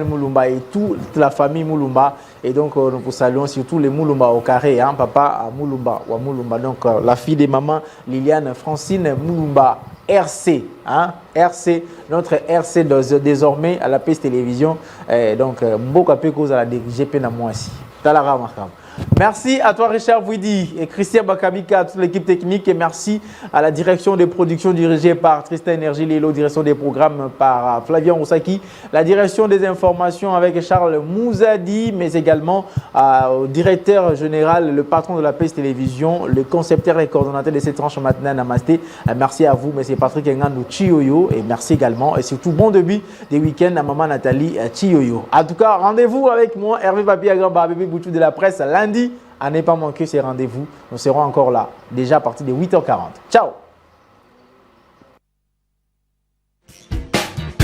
Moulumba et toute la famille Moulumba. Et donc, nous vous saluons surtout les Moulumba au carré, hein, papa à Moulumba ou à Moulumba. Donc, la fille de maman Liliane Francine Moulumba, RC, hein, RC, notre RC désormais à la PS Télévision. Donc, beaucoup de choses à la DGP na moi aussi. Merci à toi Richard Bouidi et Christian Bakabika, à toute l'équipe technique et merci à la direction des productions dirigée par Tristan Énergie Lilo, direction des programmes par Flavien Roussaki, la direction des informations avec Charles Mouzadi, mais également au directeur général, le patron de la PS Télévision, le concepteur et coordonnateur de cette tranche matinale Namasté. Merci à vous, M. Patrick Ngandou Chioyo et merci également et surtout bon début des week-ends à Maman Nathalie Chioyo. En tout cas, rendez-vous avec moi, Hervé Papi Agamba, bébé Boutou de la presse, lundi. À ne pas manquer ces rendez-vous. Nous serons encore là, déjà à partir de 8h40. Ciao!